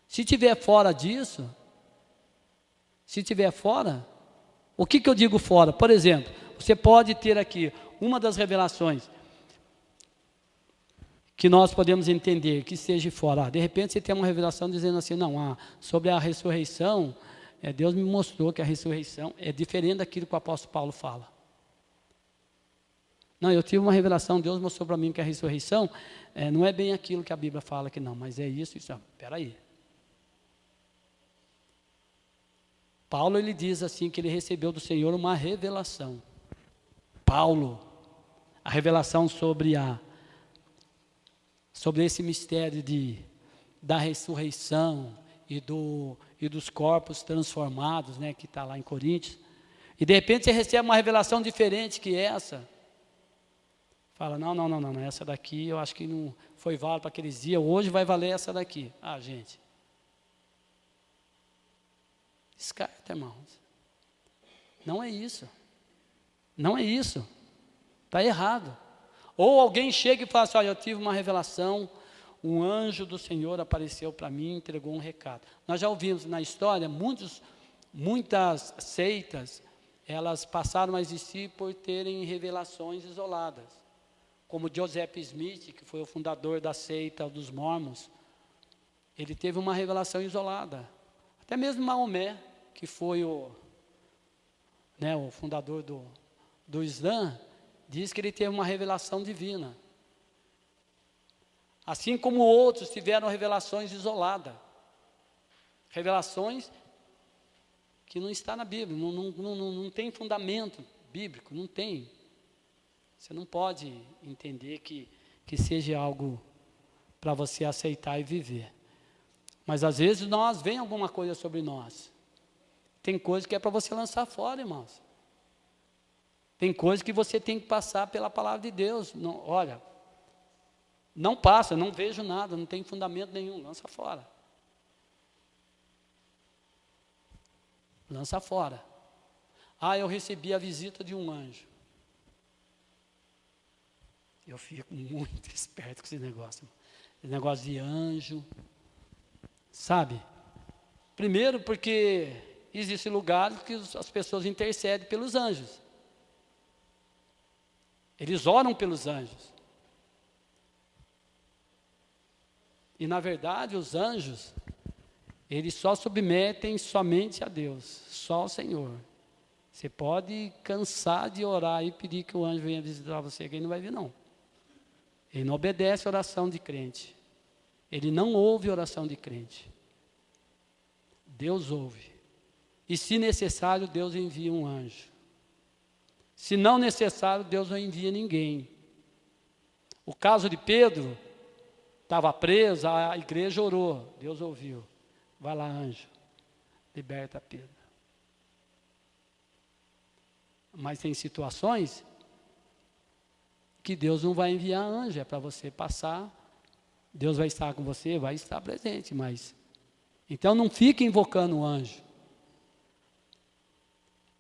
Se estiver fora disso, o que eu digo fora? Por exemplo, você pode ter aqui, uma das revelações que nós podemos entender, que esteja fora. De repente você tem uma revelação dizendo assim, não, sobre a ressurreição, Deus me mostrou que a ressurreição é diferente daquilo que o apóstolo Paulo fala. Não, eu tive uma revelação, Deus mostrou para mim que a ressurreição não é bem aquilo que a Bíblia fala que não, mas é isso. Espera aí. Paulo, ele diz assim, que ele recebeu do Senhor uma revelação. Paulo, a revelação sobre esse mistério da ressurreição e dos corpos transformados, né, que está lá em Coríntios. E de repente você recebe uma revelação diferente que essa. Fala, não, essa daqui eu acho que não foi válida para aqueles dias, hoje vai valer essa daqui. Gente. Descarta, irmãos. Não é isso. Não é isso. Está errado. Ou alguém chega e fala assim, eu tive uma revelação, um anjo do Senhor apareceu para mim e entregou um recado. Nós já ouvimos na história, muitas seitas, elas passaram a existir por terem revelações isoladas. Como Joseph Smith, que foi o fundador da seita dos Mormons, ele teve uma revelação isolada. Até mesmo Maomé, que foi o fundador do Islã, diz que ele teve uma revelação divina. Assim como outros tiveram revelações isoladas. Revelações que não está na Bíblia, não tem fundamento bíblico, não tem. Você não pode entender que seja algo para você aceitar e viver. Mas às vezes vem alguma coisa sobre nós. Tem coisa que é para você lançar fora, irmãos. Tem coisa que você tem que passar pela palavra de Deus. Não passa, não vejo nada, não tem fundamento nenhum, lança fora. Lança fora. Eu recebi a visita de um anjo. Eu fico muito esperto com esse negócio. Esse negócio de anjo. Sabe? Primeiro porque existe lugares que as pessoas intercedem pelos anjos. Eles oram pelos anjos. E na verdade os anjos, eles só submetem somente a Deus, só ao Senhor. Você pode cansar de orar e pedir que o anjo venha visitar você, que ele não vai vir não. Ele não obedece a oração de crente. Ele não ouve oração de crente. Deus ouve. E se necessário, Deus envia um anjo. Se não necessário, Deus não envia ninguém. O caso de Pedro, estava preso, a igreja orou, Deus ouviu. Vai lá, anjo, liberta Pedro. Mas tem situações que Deus não vai enviar anjo, é para você passar, Deus vai estar com você, vai estar presente, mas... Então não fique invocando o anjo.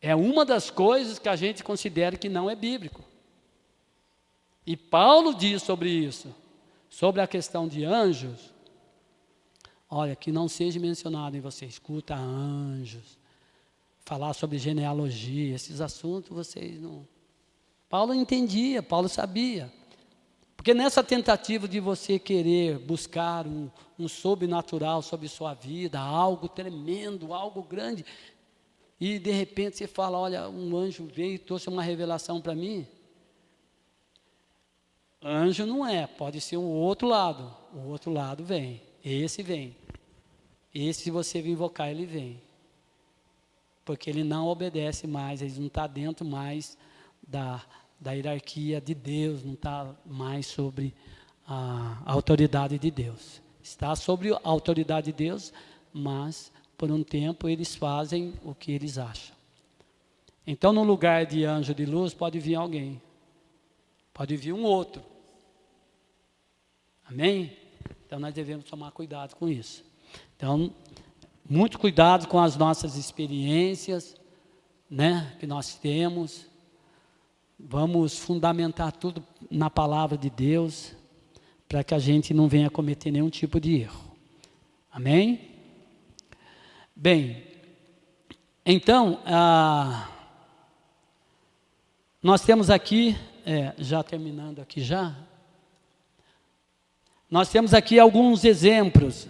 É uma das coisas que a gente considera que não é bíblico. E Paulo diz sobre isso, sobre a questão de anjos. Olha, que não seja mencionado em você, escuta anjos, falar sobre genealogia, esses assuntos vocês não Paulo entendia, Paulo sabia. Porque nessa tentativa de você querer buscar um sobrenatural sobre sua vida, algo tremendo, algo grande, e de repente você fala, olha, um anjo veio e trouxe uma revelação para mim. Anjo não é, pode ser o outro lado vem, esse vem. Esse, se você invocar, ele vem. Porque ele não obedece mais, ele não está dentro mais da hierarquia de Deus, não está mais sobre a autoridade de Deus. Está sobre a autoridade de Deus, mas por um tempo eles fazem o que eles acham. Então, no lugar de anjo de luz, pode vir alguém. Pode vir um outro. Amém? Então, nós devemos tomar cuidado com isso. Então, muito cuidado com as nossas experiências, né, que nós temos. Vamos fundamentar tudo na palavra de Deus, para que a gente não venha cometer nenhum tipo de erro. Amém? Bem, então, nós temos aqui, já terminando aqui já, nós temos aqui alguns exemplos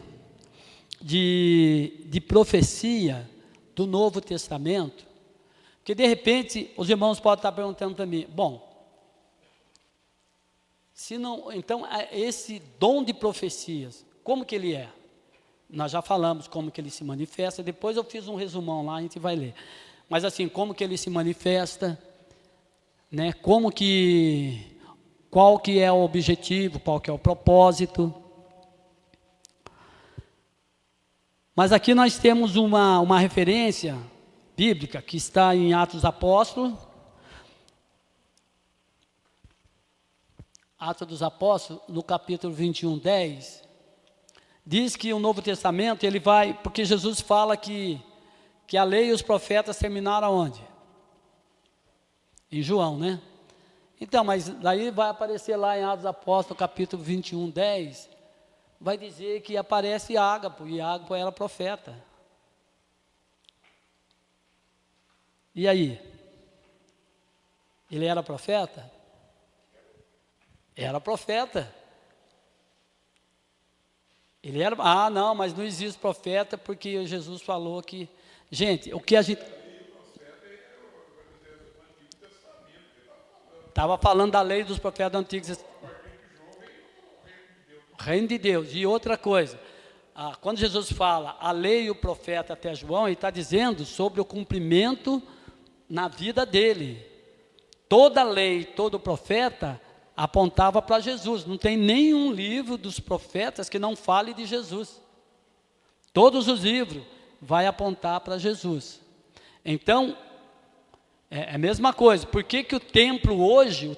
de profecia do Novo Testamento, que de repente os irmãos podem estar perguntando para mim, bom, se não, então esse dom de profecias, como que ele é? Nós já falamos como que ele se manifesta, depois eu fiz um resumão lá, a gente vai ler. Mas assim, como que ele se manifesta, né? Qual que é o objetivo, qual que é o propósito. Mas aqui nós temos uma referência bíblica que está em Atos dos Apóstolos. Atos dos Apóstolos, no capítulo 21, 10, diz que o Novo Testamento, ele vai, porque Jesus fala que a lei e os profetas terminaram onde? Em João, né? Então, mas daí vai aparecer lá em Atos dos Apóstolos, capítulo 21, 10, vai dizer que aparece Ágapo, e Ágapo era profeta. E aí? Ele era profeta? Era profeta. Ele era, não, mas não existe profeta porque Jesus falou que, gente, o que a gente estava falando da lei dos profetas do Antigo Testamento. Reino de Deus. E outra coisa, quando Jesus fala a lei e o profeta até João, ele está dizendo sobre o cumprimento na vida dele. Toda a lei, todo profeta apontava para Jesus. Não tem nenhum livro dos profetas que não fale de Jesus. Todos os livros vai apontar para Jesus. Então, é a mesma coisa. Por que o templo hoje,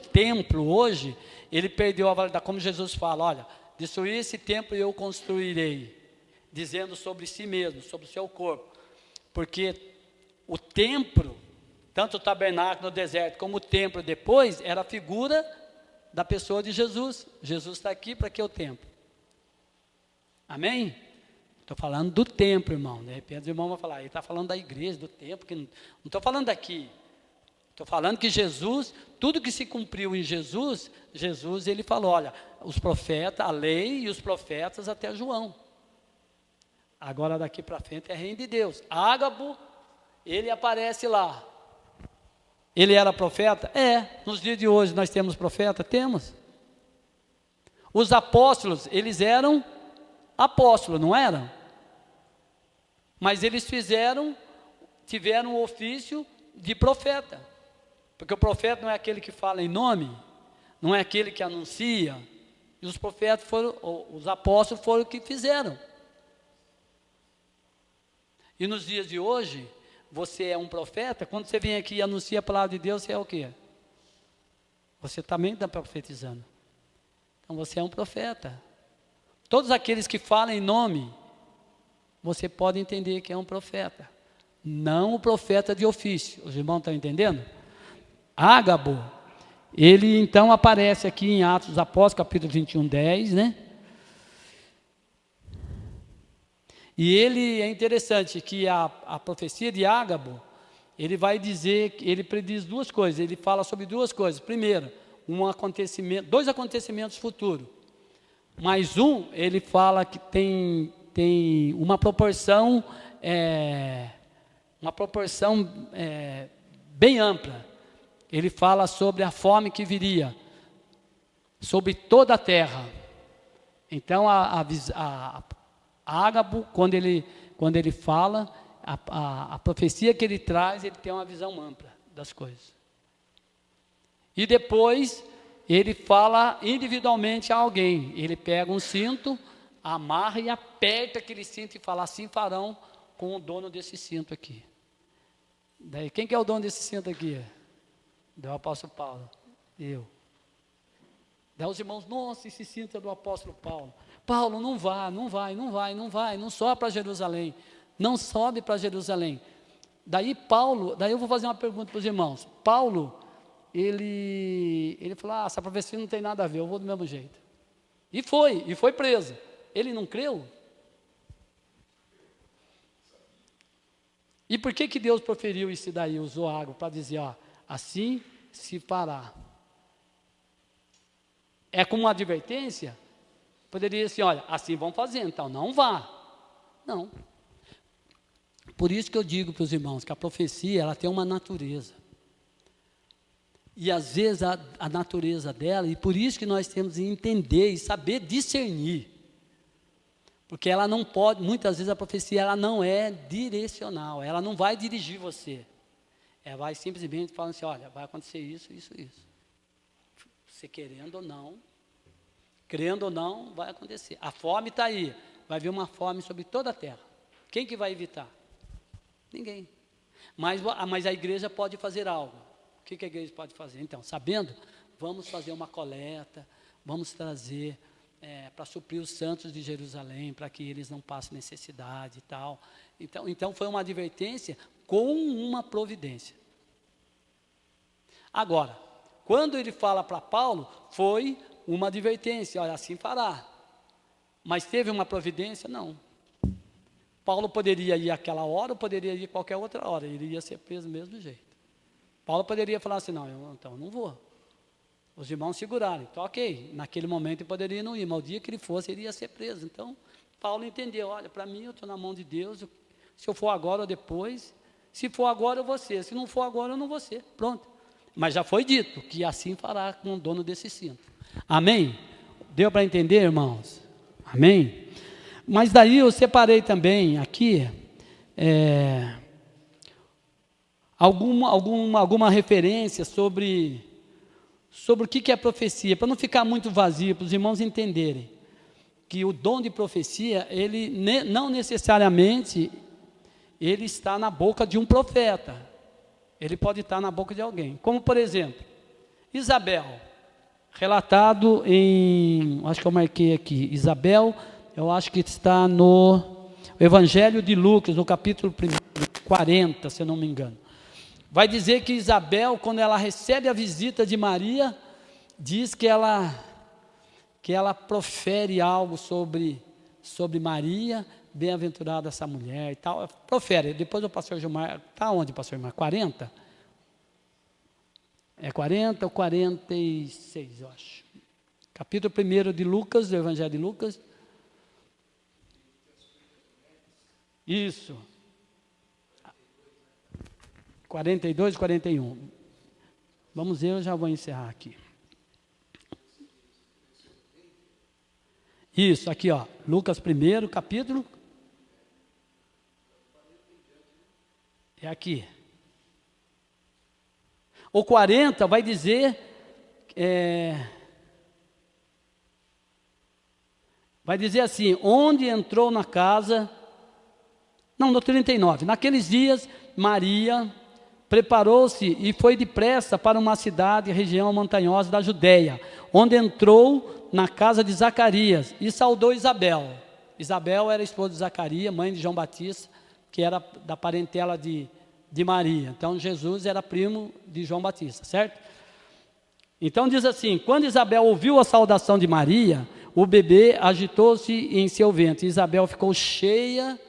ele perdeu a validade? Como Jesus fala, olha, destruir esse templo eu construirei, dizendo sobre si mesmo, sobre o seu corpo. Porque o templo, tanto o tabernáculo no deserto como o templo depois, era a figura da pessoa de Jesus. Jesus está aqui para que o templo? Amém? Estou falando do templo, irmão. De repente os irmãos vão falar, ele está falando da igreja, do templo, que não estou falando daqui. Estou falando que Jesus, tudo que se cumpriu em Jesus, ele falou, olha, os profetas, a lei e os profetas até João. Agora daqui para frente é reino de Deus. Ágabo, ele aparece lá. Ele era profeta? Nos dias de hoje nós temos profeta? Temos. Os apóstolos, eles eram apóstolos, não eram? Mas eles tiveram o ofício de profeta. Porque o profeta não é aquele que fala em nome, não é aquele que anuncia. E os profetas os apóstolos foram o que fizeram. E nos dias de hoje, você é um profeta, quando você vem aqui e anuncia a palavra de Deus, você é o quê? Você também está profetizando. Então você é um profeta. Todos aqueles que falam em nome, você pode entender que é um profeta. Não o profeta de ofício. Os irmãos estão entendendo? Ágabo, ele então aparece aqui em Atos dos Apóstolos, capítulo 21, 10, né? E ele é interessante que a profecia de Ágabo, ele vai dizer, ele prediz duas coisas, ele fala sobre duas coisas. Primeiro, dois acontecimentos futuros. Mais ele fala que tem uma proporção bem ampla. Ele fala sobre a fome que viria, sobre toda a terra. Então, Ágabo, quando ele fala, a profecia que ele traz, ele tem uma visão ampla das coisas. E depois, ele fala individualmente a alguém. Ele pega um cinto, amarra e aperta aquele cinto e fala, assim farão com o dono desse cinto aqui. Daí, quem que é o dono desse cinto aqui? Do apóstolo Paulo. Eu. Daí os irmãos, nossa, esse cinto é do apóstolo Paulo. Paulo, não vai, não sobe para Jerusalém. Não sobe para Jerusalém. Daí eu vou fazer uma pergunta para os irmãos. Paulo, ele falou, essa profecia não tem nada a ver, eu vou do mesmo jeito. E foi preso. Ele não creu? E por que Deus proferiu isso daí, usou água, para dizer, assim se fará? É como uma advertência? Poderia ser, olha, assim vão fazer, então não vá. Não. Por isso que eu digo para os irmãos que a profecia, ela tem uma natureza. E às vezes a natureza dela, e por isso que nós temos que entender e saber discernir. Porque ela não pode, muitas vezes a profecia, ela não é direcional, ela não vai dirigir você. Ela vai simplesmente falando assim, olha, vai acontecer isso, isso, isso. Você querendo ou não, vai acontecer. A fome está aí, vai vir uma fome sobre toda a terra. Quem que vai evitar? Ninguém. Mas a igreja pode fazer algo. O que a igreja pode fazer? Então, sabendo, vamos fazer uma coleta, vamos trazer para suprir os santos de Jerusalém, para que eles não passem necessidade e tal. Então foi uma advertência com uma providência. Agora, quando ele fala para Paulo, foi uma advertência, olha, assim fará. Mas teve uma providência? Não. Paulo poderia ir àquela hora, ou poderia ir qualquer outra hora, ele ia ser preso do mesmo jeito. Paulo poderia falar assim, então eu não vou. Os irmãos seguraram, então ok, naquele momento ele poderia não ir, mas o dia que ele fosse, ele ia ser preso. Então, Paulo entendeu, olha, para mim eu estou na mão de Deus, se eu for agora ou depois, se for agora eu vou ser, se não for agora eu não vou ser, pronto. Mas já foi dito que assim fará com o dono desse cinto. Amém? Deu para entender, irmãos? Amém? Mas daí eu separei também aqui alguma referência sobre o que é profecia, para não ficar muito vazio, para os irmãos entenderem que o dom de profecia, ele não necessariamente ele está na boca de um profeta, ele pode estar na boca de alguém, como por exemplo, Isabel, relatado acho que eu marquei aqui, Isabel, eu acho que está no Evangelho de Lucas, no capítulo 40, se eu não me engano. Vai dizer que Isabel, quando ela recebe a visita de Maria, diz que ela profere algo sobre Maria, bem-aventurada essa mulher e tal. Profere. Depois o pastor Gilmar, está onde, pastor Gilmar? 40? É 40 ou 46, eu acho. Capítulo 1 de Lucas, do Evangelho de Lucas. Isso. 42 e 41. Vamos ver, eu já vou encerrar aqui. Isso, aqui ó, Lucas 1, capítulo. É aqui. O 40 vai dizer, vai dizer assim, onde entrou na casa, não, no 39, naqueles dias, Maria preparou-se e foi depressa para uma cidade, região montanhosa da Judéia, onde entrou na casa de Zacarias e saudou Isabel. Isabel era esposa de Zacarias, mãe de João Batista, que era da parentela de Maria. Então, Jesus era primo de João Batista, certo? Então, diz assim, quando Isabel ouviu a saudação de Maria, o bebê agitou-se em seu ventre. Isabel ficou cheia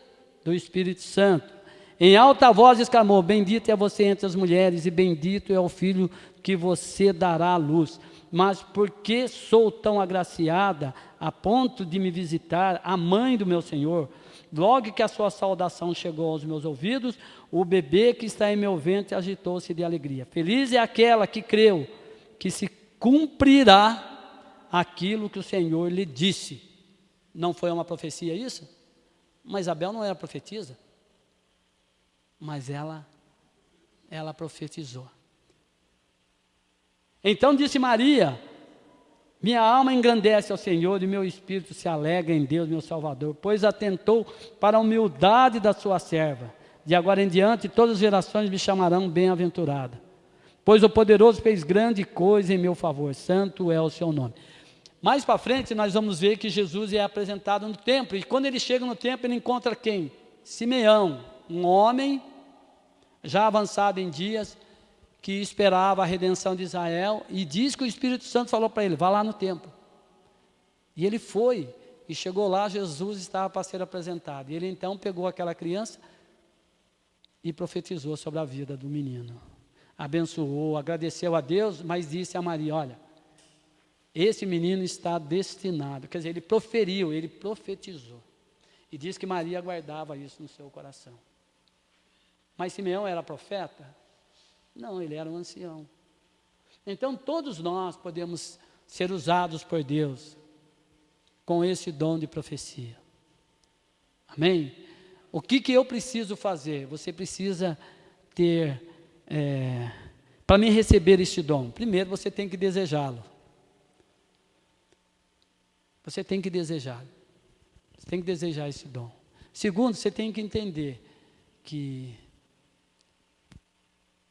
do Espírito Santo Em alta voz exclamou: bendita é você entre as mulheres, e bendito é o filho que você dará à luz. Mas porque sou tão agraciada a ponto de me visitar a mãe do meu Senhor? Logo que a sua saudação chegou aos meus ouvidos, o bebê que está em meu ventre agitou-se de alegria. Feliz é aquela que creu que se cumprirá aquilo que o Senhor lhe disse. Não foi uma profecia isso? Mas Isabel não era profetisa, mas ela profetizou. Então disse Maria: minha alma engrandece ao Senhor e meu espírito se alegra em Deus, meu Salvador, pois atentou para a humildade da sua serva. De agora em diante todas as gerações me chamarão bem-aventurada, pois o poderoso fez grande coisa em meu favor, santo é o seu nome. Mais para frente nós vamos ver que Jesus é apresentado no templo, e quando ele chega no templo ele encontra quem? Simeão, um homem já avançado em dias, que esperava a redenção de Israel, e diz que o Espírito Santo falou para ele: vá lá no templo. E ele foi, e chegou lá, Jesus estava para ser apresentado, e ele então pegou aquela criança e profetizou sobre a vida do menino, abençoou, agradeceu a Deus, mas disse a Maria: olha, esse menino está destinado, quer dizer, ele proferiu, ele profetizou, e diz que Maria guardava isso no seu coração. Mas Simeão era profeta? Não, ele era um ancião. Então todos nós podemos ser usados por Deus com esse dom de profecia. Amém? O que eu preciso fazer? Você precisa ter, para mim receber este dom, primeiro você tem que desejá-lo. Você tem que desejá-lo. Você tem que desejar esse dom. Segundo, você tem que entender que,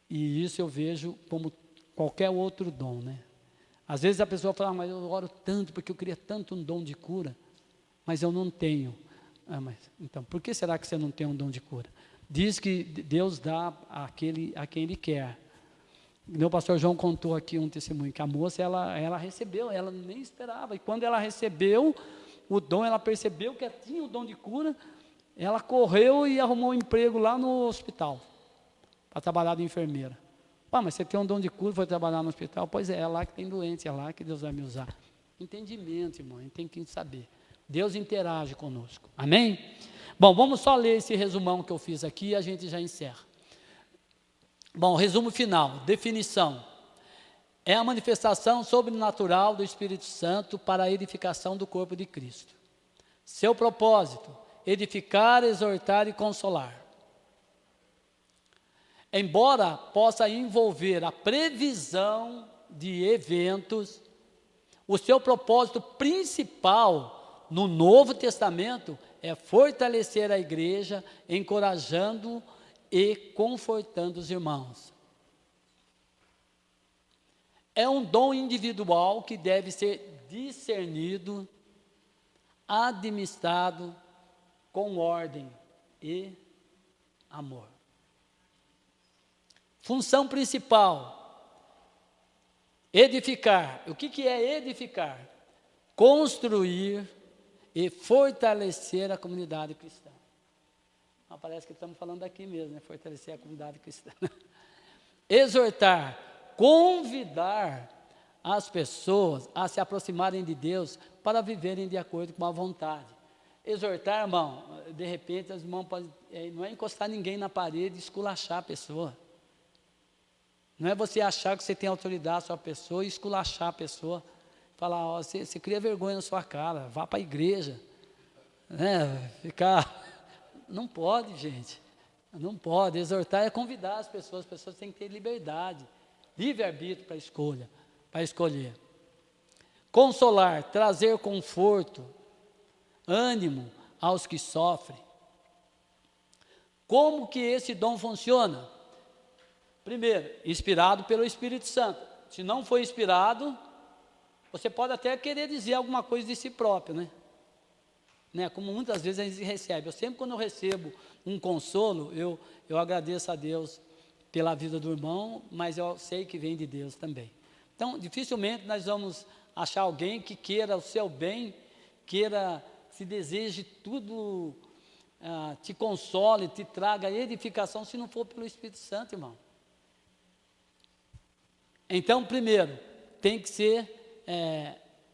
e isso eu vejo como qualquer outro dom, né? Às vezes a pessoa fala: mas eu oro tanto porque eu queria tanto um dom de cura, mas eu não tenho. Mas então, por que será que você não tem um dom de cura? Diz que Deus dá a quem Ele quer. Meu pastor João contou aqui um testemunho, que a moça, ela recebeu, ela nem esperava, e quando ela recebeu o dom, ela percebeu que tinha o dom de cura, ela correu e arrumou um emprego lá no hospital, para trabalhar de enfermeira. Mas você tem um dom de cura, foi trabalhar no hospital? Pois é lá que tem doente, é lá que Deus vai me usar. Entendimento, irmão, a gente tem que saber. Deus interage conosco, amém? Bom, vamos só ler esse resumão que eu fiz aqui e a gente já encerra. Bom, resumo final, definição. É a manifestação sobrenatural do Espírito Santo para a edificação do corpo de Cristo. Seu propósito: edificar, exortar e consolar. Embora possa envolver a previsão de eventos, o seu propósito principal no Novo Testamento é fortalecer a igreja, encorajando e confortando os irmãos. É um dom individual que deve ser discernido, administrado com ordem e amor. Função principal: edificar. O que é edificar? Construir e fortalecer a comunidade cristã. Parece que estamos falando aqui mesmo, né? Fortalecer a comunidade cristã. Exortar, convidar as pessoas a se aproximarem de Deus para viverem de acordo com a vontade. Exortar, irmão, de repente os irmãos podem, não é encostar ninguém na parede e esculachar a pessoa. Não é você achar que você tem autoridade sobre a pessoa e esculachar a pessoa. Falar: ó, você cria vergonha na sua cara, vá para a igreja. Né? Não pode, gente. Não pode. Exortar é convidar as pessoas têm que ter liberdade, livre-arbítrio para escolher. Consolar, trazer conforto, ânimo aos que sofrem. Como que esse dom funciona? Primeiro, inspirado pelo Espírito Santo. Se não for inspirado, você pode até querer dizer alguma coisa de si próprio, né? Como muitas vezes a gente recebe. Eu sempre, quando eu recebo um consolo, eu agradeço a Deus pela vida do irmão, mas eu sei que vem de Deus também. Então, dificilmente nós vamos achar alguém que queira o seu bem, se deseje tudo te console, te traga edificação, se não for pelo Espírito Santo, irmão. Então, primeiro, tem que ser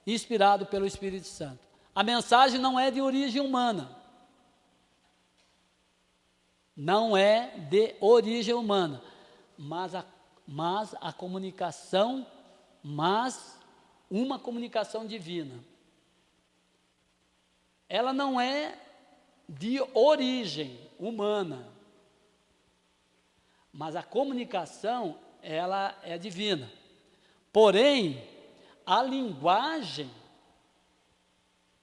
inspirado pelo Espírito Santo. A mensagem não é de origem humana. Não é de origem humana, mas a comunicação, uma comunicação divina. Ela não é de origem humana, mas a comunicação, ela é divina. Porém, a linguagem,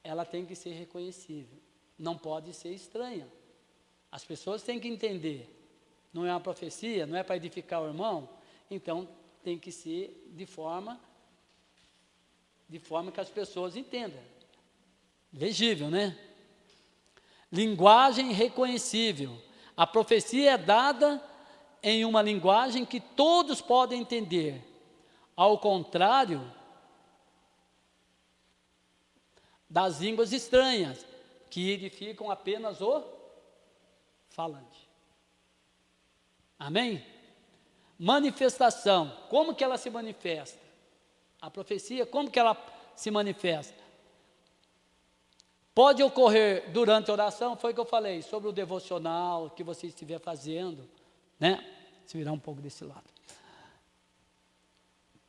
ela tem que ser reconhecível, não pode ser estranha. As pessoas têm que entender, não é uma profecia, não é para edificar o irmão, então tem que ser de forma que as pessoas entendam. Legível, né? Linguagem reconhecível. A profecia é dada em uma linguagem que todos podem entender. Ao contrário das línguas estranhas, que edificam apenas o falante. Amém? Manifestação. Como que ela se manifesta? A profecia, como que ela se manifesta? Pode ocorrer durante a oração, foi o que eu falei, sobre o devocional que você estiver fazendo, né? Se virar um pouco desse lado.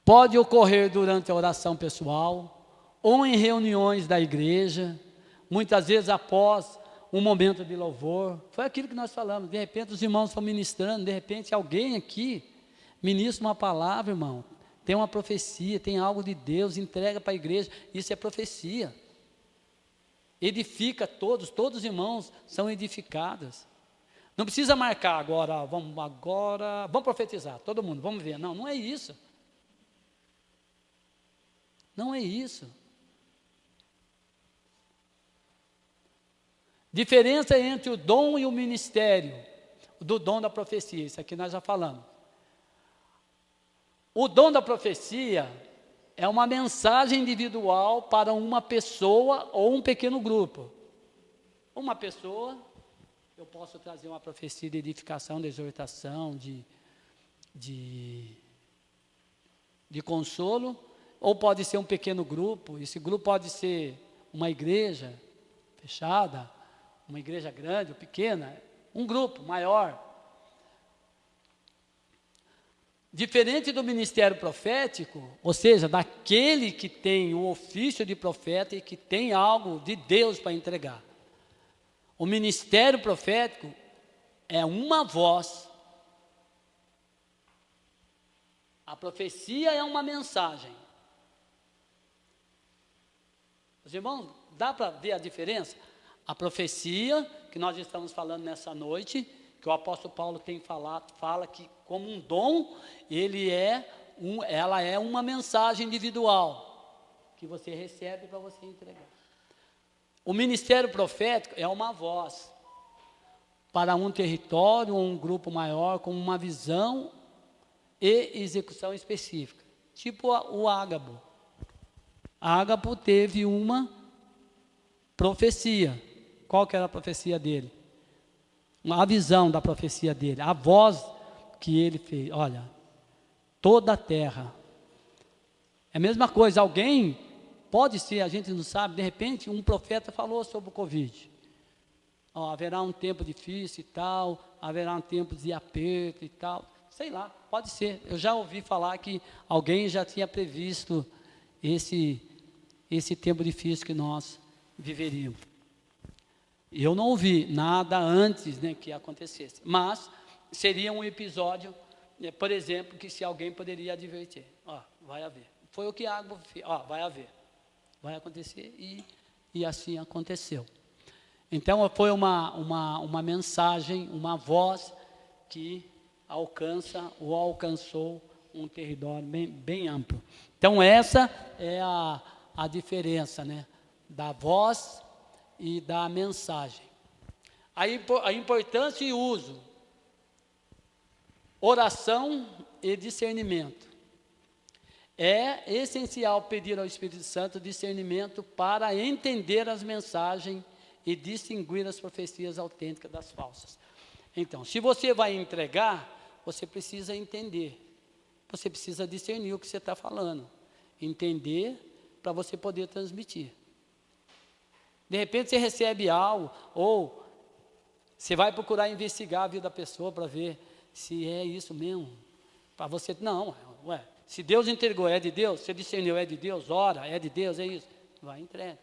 Pode ocorrer durante a oração pessoal, ou em reuniões da igreja, muitas vezes após um momento de louvor. Foi aquilo que nós falamos, de repente os irmãos estão ministrando, de repente alguém aqui ministra uma palavra, irmão, tem uma profecia, tem algo de Deus, entrega para a igreja, isso é profecia. Edifica todos os irmãos são edificados. Não precisa marcar agora, vamos profetizar, todo mundo, vamos ver. Não é isso. Não é isso. Diferença entre o dom e o ministério, do dom da profecia, isso aqui nós já falamos. O dom da profecia é uma mensagem individual para uma pessoa ou um pequeno grupo. Uma pessoa, eu posso trazer uma profecia de edificação, de exortação, de consolo, ou pode ser um pequeno grupo, esse grupo pode ser uma igreja fechada, uma igreja grande ou pequena, um grupo maior. Diferente do ministério profético, ou seja, daquele que tem o ofício de profeta e que tem algo de Deus para entregar. O ministério profético é uma voz. A profecia é uma mensagem. Os irmãos, dá para ver a diferença? A profecia, que nós estamos falando nessa noite, que o apóstolo Paulo fala que como um dom, ela é uma mensagem individual, que você recebe para você entregar. O ministério profético é uma voz, para um território ou um grupo maior, com uma visão e execução específica. Tipo o Ágabo. Ágabo teve uma profecia. Qual que era a profecia dele? A visão da profecia dele, a voz que ele fez. Olha, toda a terra. É a mesma coisa, alguém, pode ser, a gente não sabe, de repente um profeta falou sobre o Covid. Haverá um tempo difícil e tal, haverá um tempo de aperto e tal. Sei lá, pode ser. Eu já ouvi falar que alguém já tinha previsto esse tempo difícil que nós viveríamos. Eu não ouvi nada antes, né, que acontecesse, mas seria um episódio, por exemplo, que se alguém poderia advertir, vai haver. Foi o que Ágabo fez, vai haver, vai acontecer e assim aconteceu. Então foi uma mensagem, uma voz que alcançou um território bem amplo. Então essa é a diferença, né, da voz e da mensagem. A importância e uso, oração e discernimento. É essencial pedir ao Espírito Santo discernimento para entender as mensagens e distinguir as profecias autênticas das falsas. Então, se você vai entregar, você precisa entender. Você precisa discernir o que você está falando. Entender para você poder transmitir. De repente você recebe algo, ou você vai procurar investigar a vida da pessoa para ver se é isso mesmo. Para você, não, se Deus entregou, é de Deus, se discerniu, é de Deus, ora, é de Deus, é isso. Vai, entrega.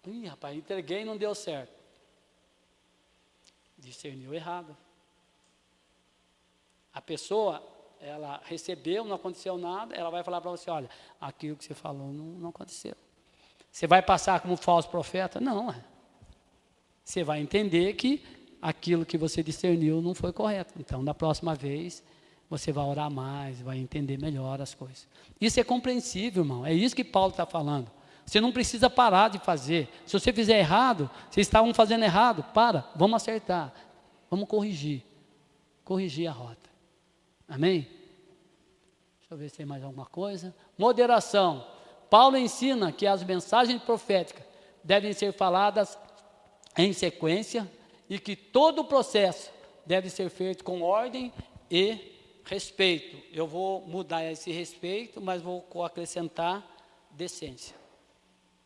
Ih, rapaz, entreguei e não deu certo. Discerniu errado. A pessoa, ela recebeu, não aconteceu nada, ela vai falar para você, olha, aquilo que você falou não aconteceu. Você vai passar como falso profeta? Não, Você vai entender que aquilo que você discerniu não foi correto. Então, da próxima vez, você vai orar mais, vai entender melhor as coisas. Isso é compreensível, irmão. É isso que Paulo está falando. Você não precisa parar de fazer. Se você fizer errado, vocês estavam fazendo errado, vamos acertar. Vamos corrigir a rota. Amém? Deixa eu ver se tem mais alguma coisa. Moderação. Paulo ensina que as mensagens proféticas devem ser faladas em sequência e que todo o processo deve ser feito com ordem e respeito. Eu vou mudar esse respeito, mas vou acrescentar decência.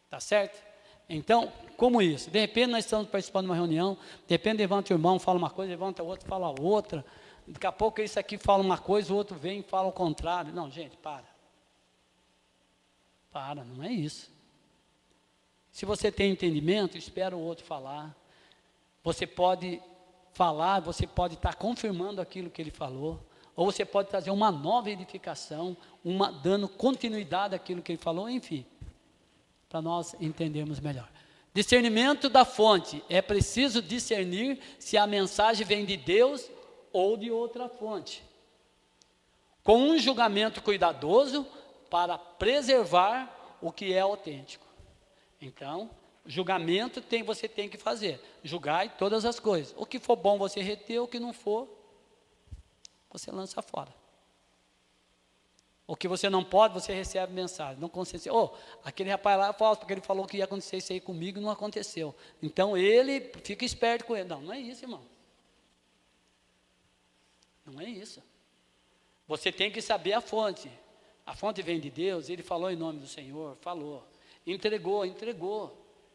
Tá certo? Então, como isso? De repente nós estamos participando de uma reunião, de repente levanta o irmão, fala uma coisa, levanta o outro, fala outra. Daqui a pouco esse aqui fala uma coisa, o outro vem e fala o contrário. Não, gente, para, não é isso. Se você tem entendimento, espera o outro falar. Você pode falar, você pode estar confirmando aquilo que ele falou, ou você pode trazer uma nova edificação, dando continuidade àquilo que ele falou, enfim, para nós entendermos melhor. Discernimento da fonte. É preciso discernir se a mensagem vem de Deus ou de outra fonte, com um julgamento cuidadoso para preservar o que é autêntico. Então, julgamento você tem que fazer, julgai todas as coisas, o que for bom você reter, o que não for, você lança fora. O que você não pode, você recebe mensagem, não aconteceu. Aquele rapaz lá é falso, porque ele falou que ia acontecer isso aí comigo, não aconteceu. Então ele, fica esperto com ele. Não é isso, irmão. Não é isso. Você tem que saber a fonte. A fonte vem de Deus, ele falou em nome do Senhor, falou. Entregou.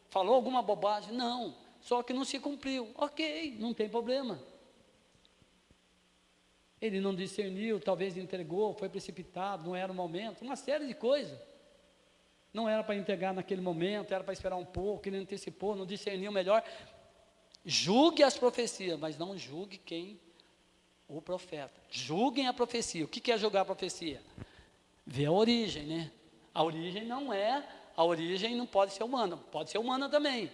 Falou alguma bobagem? Não. Só que não se cumpriu. Ok, não tem problema. Ele não discerniu, talvez entregou, foi precipitado, não era o momento, uma série de coisas. Não era para entregar naquele momento, era para esperar um pouco, ele antecipou, não discerniu melhor. Julgue as profecias, mas não julgue o profeta. Julguem a profecia. O que é julgar a profecia? Ver a origem, né? A origem não pode ser humana, pode ser humana também.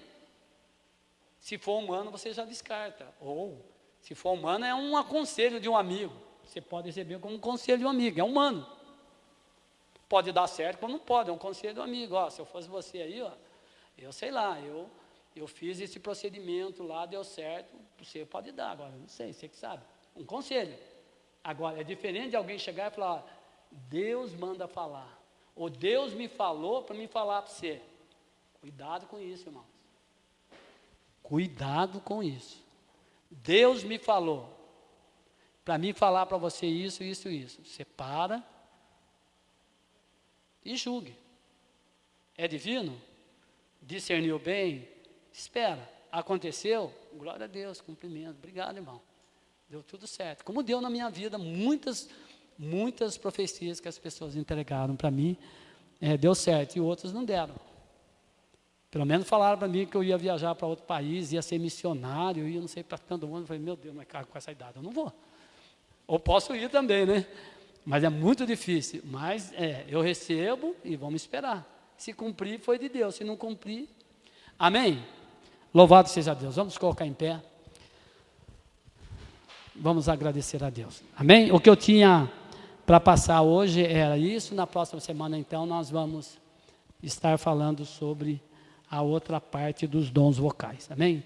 Se for humano, você já descarta. Ou, se for humano, é um aconselho de um amigo. Você pode receber como um conselho de um amigo, é humano. Pode dar certo, como não pode, é um conselho de um amigo. Se eu fosse você aí, eu sei lá, eu fiz esse procedimento lá, deu certo, você pode dar, agora eu não sei, você que sabe. Um conselho. Agora, é diferente de alguém chegar e falar, Deus manda falar. Ou Deus me falou para me falar para você. Cuidado com isso, irmãos. Cuidado com isso. Deus me falou para mim falar para você isso. Você para e julgue. É divino? Discerniu bem? Espera. Aconteceu? Glória a Deus, cumprimento. Obrigado, irmão. Deu tudo certo. Como deu na minha vida, muitas profecias que as pessoas entregaram para mim, deu certo, e outras não deram. Pelo menos falaram para mim que eu ia viajar para outro país, ia ser missionário, ia não sei para tanto mundo. Eu falei, meu Deus, mas cara, com essa idade eu não vou. Ou posso ir também, né? Mas é muito difícil. Mas eu recebo e vamos esperar. Se cumprir, foi de Deus. Se não cumprir, amém? Louvado seja Deus. Vamos colocar em pé. Vamos agradecer a Deus. Amém? O que eu tinha para passar hoje era isso. Na próxima semana, então, nós vamos estar falando sobre a outra parte dos dons vocais. Amém?